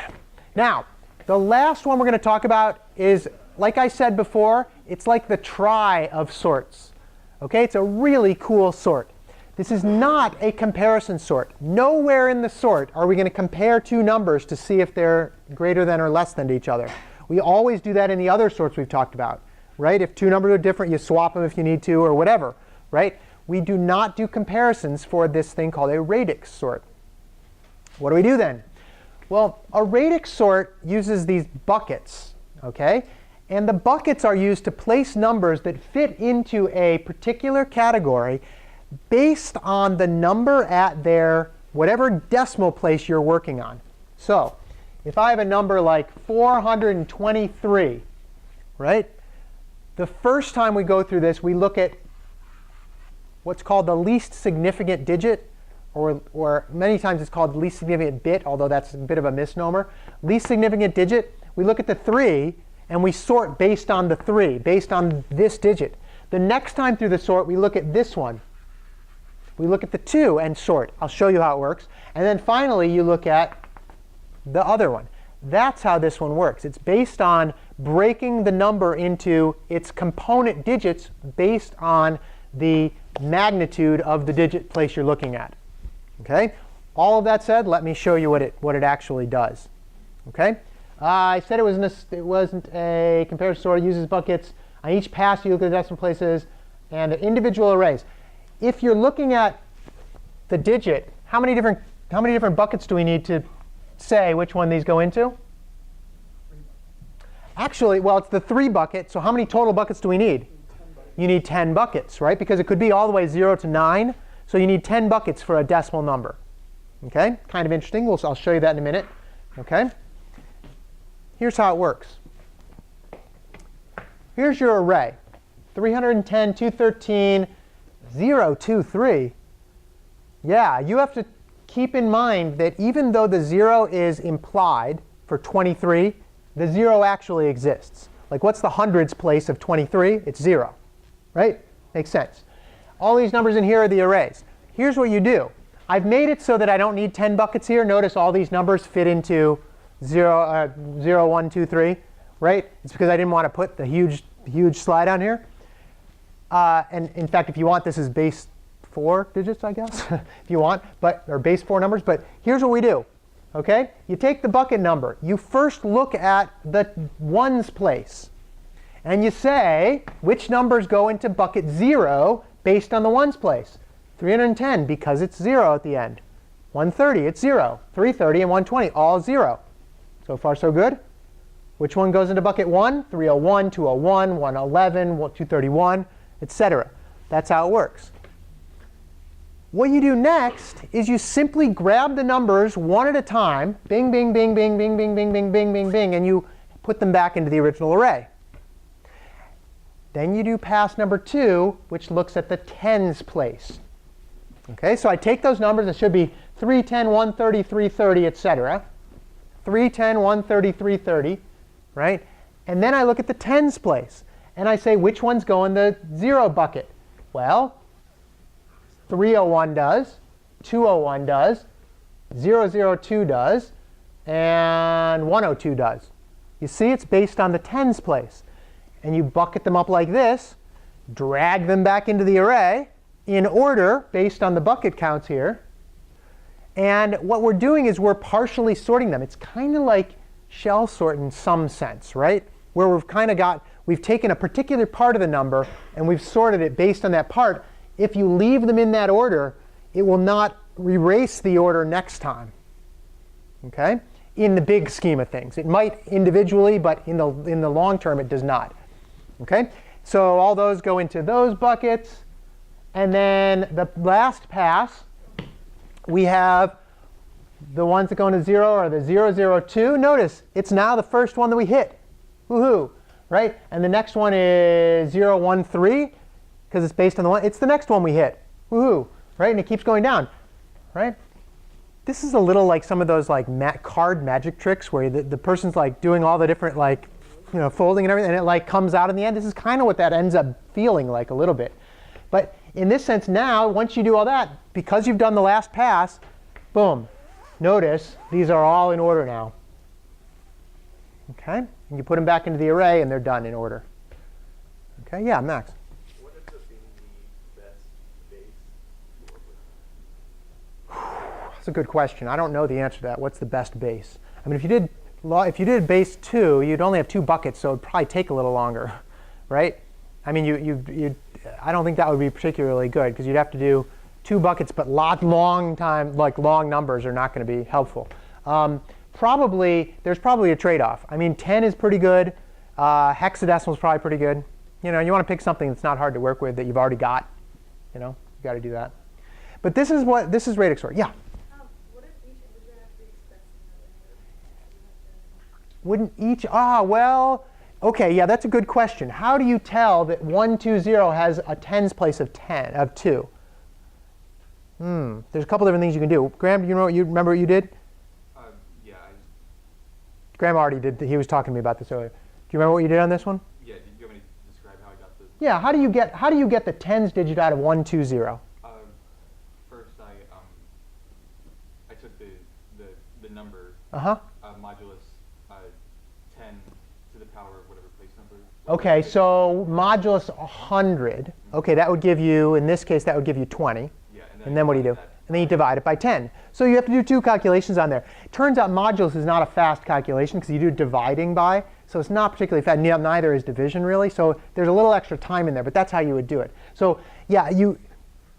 Now, the last one we're going to talk about is, like I said before, it's like the trie of sorts. OK? It's a really cool sort. This is not a comparison sort. Nowhere in the sort are we going to compare 2 numbers to see if they're greater than or less than to each other. We always do that in the other sorts we've talked about, right? If 2 numbers are different, you swap them if you need to or whatever, right? We do not do comparisons for this thing called a radix sort. What do we do then? Well, a radix sort uses these buckets, OK? And the buckets are used to place numbers that fit into a particular category based on the number at their whatever decimal place you're working on. So if I have a number like 423, right? The first time we go through this, we look at what's called the least significant digit, or many times it's called least significant bit, although that's a bit of a misnomer. Least significant digit, we look at the 3, and we sort based on the 3, based on this digit. The next time through the sort, we look at this one. We look at the 2 and sort. I'll show you how it works. And then finally, you look at the other one. That's how this one works. It's based on breaking the number into its component digits based on the magnitude of the digit place you're looking at. Okay? All of that said, let me show you what it actually does. Okay? I said it wasn't a comparative sort. It uses buckets. On each pass, you look at the decimal places and individual arrays. If you're looking at the digit, how many different buckets do we need to say which one these go into? Actually, well, it's the 3 bucket. So how many total buckets do we need? You need 10 buckets, right? Because it could be all the way 0 to 9. So you need 10 buckets for a decimal number. Okay? Kind of interesting. I'll show you that in a minute. Okay? Here's how it works. Here's your array. 310, 213, 0, 2, 3. Yeah, you have to keep in mind that even though the 0 is implied for 23, the 0 actually exists. Like, what's the hundreds place of 23? It's 0. Right? Makes sense. All these numbers in here are the arrays. Here's what you do. I've made it so that I don't need 10 buckets here. Notice all these numbers fit into 0, 1, 2, 3. Right? It's because I didn't want to put the huge slide on here. And in fact, if you want, this is base 4 digits, I guess, if you want, or base 4 numbers. But here's what we do. Okay? You take the bucket number. You first look at the ones place. And you say, which numbers go into bucket 0 based on the ones place? 310, because it's 0 at the end. 130, it's 0. 330 and 120, all 0. So far, so good. Which one goes into bucket 1? 301, 201, 111, 231, etc. That's how it works. What you do next is you simply grab the numbers one at a time, bing, bing, bing, bing, bing, bing, bing, bing, bing, bing, bing, and you put them back into the original array. Then you do pass number 2, which looks at the tens place. Okay, so I take those numbers. It should be 310, 130, 330, etc. 310, 130, 330, right? And then I look at the tens place. And I say, which ones go in the 0 bucket? Well, 301 does, 201 does, 002 does, and 102 does. You see, it's based on the tens place. And you bucket them up like this, drag them back into the array in order based on the bucket counts here. And what we're doing is we're partially sorting them. It's kind of like shell sort in some sense, right? Where we've taken a particular part of the number and we've sorted it based on that part. If you leave them in that order, it will not erase the order next time. Okay? In the big scheme of things. It might individually, but in the long term, it does not. Okay? So all those go into those buckets. And then the last pass, we have the ones that go into 0 are the 002. Notice, it's now the first one that we hit. Woohoo! Right? And the next one is 013, because it's based on the one. It's the next one we hit. Woohoo! Right? And it keeps going down. Right? This is a little like some of those like card magic tricks where the person's like doing all the different like folding and everything, and it like comes out in the end. This is kind of what that ends up feeling like a little bit. But in this sense now, once you do all that, because you've done the last pass, boom. Notice these are all in order now. Okay? And you put them back into the array, and they're done in order. Okay? Yeah, Max. What ends up being the best base to work with? That's a good question. I don't know the answer to that. What's the best base? I mean, if you did base 2, you'd only have 2 buckets, so it'd probably take a little longer, right? I mean, I don't think that would be particularly good because you'd have to do 2 buckets, but long numbers are not going to be helpful. There's probably a trade-off. I mean, 10 is pretty good. Hexadecimal is probably pretty good. You want to pick something that's not hard to work with that you've already got. You got to do that. But this is Radix Sort. Yeah. What if each integer has to be expressed in Wouldn't each? Well. OK, yeah, that's a good question. How do you tell that 120 has a tens place of 2? There's a couple different things you can do. Graham, you remember what you did? Yeah. Graham already did. He was talking to me about this earlier. Do you remember what you did on this one? Yeah. Did you want me to describe how I got the? Yeah. How do you get the tens digit out of 120? First, I took the number modulus 10 to the power of whatever place number. Okay, so modulus 100. Okay, that would give you, in this case, that would give you 20. Yeah, and then what do you do? And then you divide it by 10. So you have to do 2 calculations on there. It turns out modulus is not a fast calculation because you do dividing by. So it's not particularly fast. Neither is division, really. So there's a little extra time in there, but that's how you would do it. So yeah,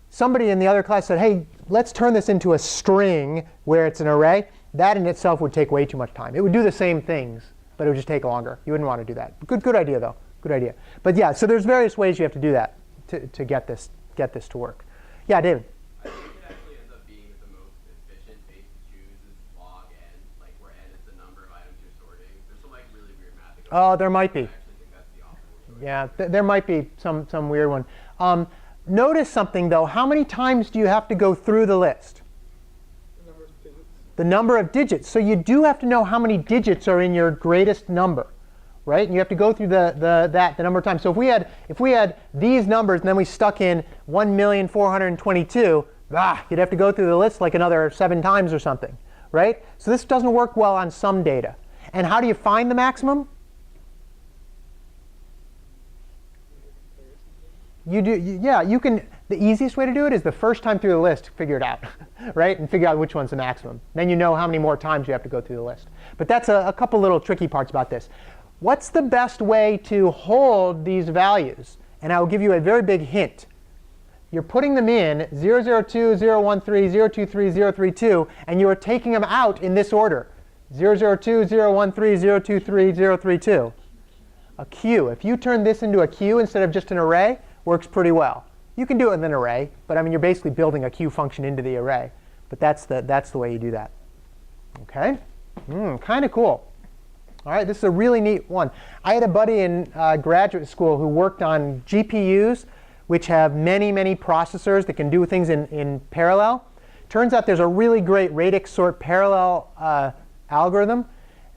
somebody in the other class said, hey, let's turn this into a string where it's an array. That in itself would take way too much time. It would do the same things, but it would just take longer. You wouldn't want to do that. Good idea, though. Good idea. But yeah, so there's various ways you have to do that to get this to work. Yeah, David. I think it actually ends up being the most efficient base to choose is log n, like where n is the number of items you're sorting. There's some like really weird math. Oh, there might be. I actually think that's the optimal choice. Yeah, there might be some weird one. Notice something, though. How many times do you have to go through the list? The number of digits. The number of digits. So you do have to know how many digits are in your greatest number, right? And you have to go through the number of times. So if we had these numbers and then we stuck in 1,422,000, you'd have to go through the list like another 7 times or something, right? So this doesn't work well on some data. And how do you find the maximum? You can. The easiest way to do it is the first time through the list, figure it out, right? And figure out which one's the maximum. Then you know how many more times you have to go through the list. But that's a couple little tricky parts about this. What's the best way to hold these values? And I will give you a very big hint. You're putting them in 002, 013, 023, 032, and you are taking them out in this order. 002, 013, 023, 032. A queue. If you turn this into a queue instead of just an array, works pretty well. You can do it in an array, but I mean, you're basically building a queue function into the array. But that's the way you do that. OK? Kind of cool. All right, this is a really neat one. I had a buddy in graduate school who worked on GPUs, which have many, many processors that can do things in parallel. Turns out there's a really great Radix Sort parallel algorithm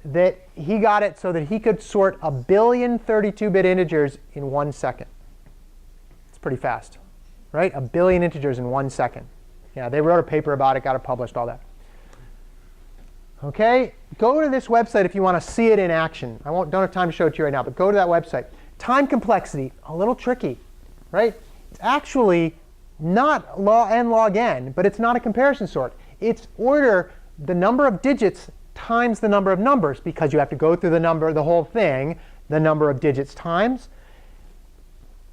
that he got it so that he could sort 1 billion 32-bit integers in 1 second. It's pretty fast, right? 1 billion integers in 1 second. Yeah, they wrote a paper about it, got it published, all that. OK, go to this website if you want to see it in action. Don't have time to show it to you right now, but go to that website. Time complexity, a little tricky, right? It's actually not n log n, but it's not a comparison sort. It's order the number of digits times the number of numbers, because you have to go through the whole thing, the number of digits times.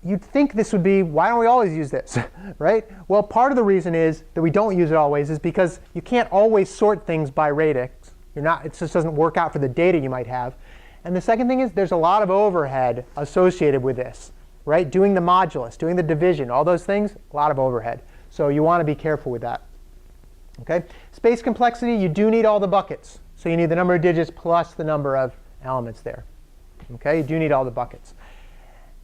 You'd think this would be, why don't we always use this, right? Well, part of the reason is that we don't use it always is because you can't always sort things by radix. It just doesn't work out for the data you might have. And the second thing is there's a lot of overhead associated with this, right? Doing the modulus, doing the division, all those things, a lot of overhead. So you want to be careful with that. Okay? Space complexity, you do need all the buckets. So you need the number of digits plus the number of elements there. Okay? You do need all the buckets.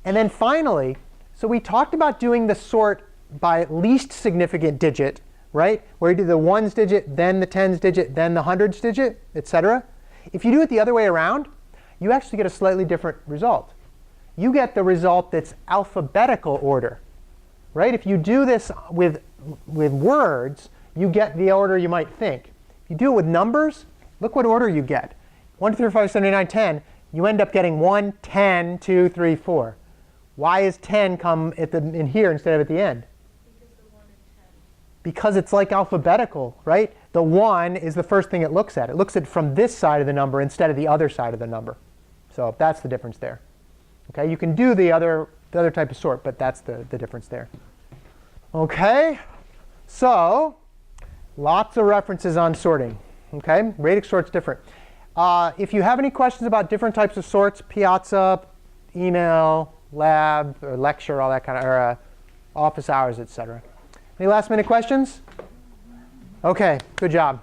And then finally, so we talked about doing the sort by least significant digit, right? Where you do the ones digit, then the tens digit, then the hundreds digit, etc. If you do it the other way around, you actually get a slightly different result. You get the result that's alphabetical order, right? If you do this with words, you get the order you might think. If you do it with numbers, look what order you get. 1, 2, 3, 4, 5, 6, 7, 8, 9, 10. You end up getting 1, 10, 2, 3, 4. Why is 10 come in here instead of at the end? Because the 1 and 10. Because it's like alphabetical, right? The 1 is the first thing it looks at. It looks at from this side of the number instead of the other side of the number. So that's the difference there. Okay, you can do the other type of sort, but that's the difference there. Okay, so lots of references on sorting. Okay, Radix Sort's different. If you have any questions about different types of sorts, Piazza, email, lab, or lecture, all that kind of, or office hours, etc. Any last minute questions? OK, good job.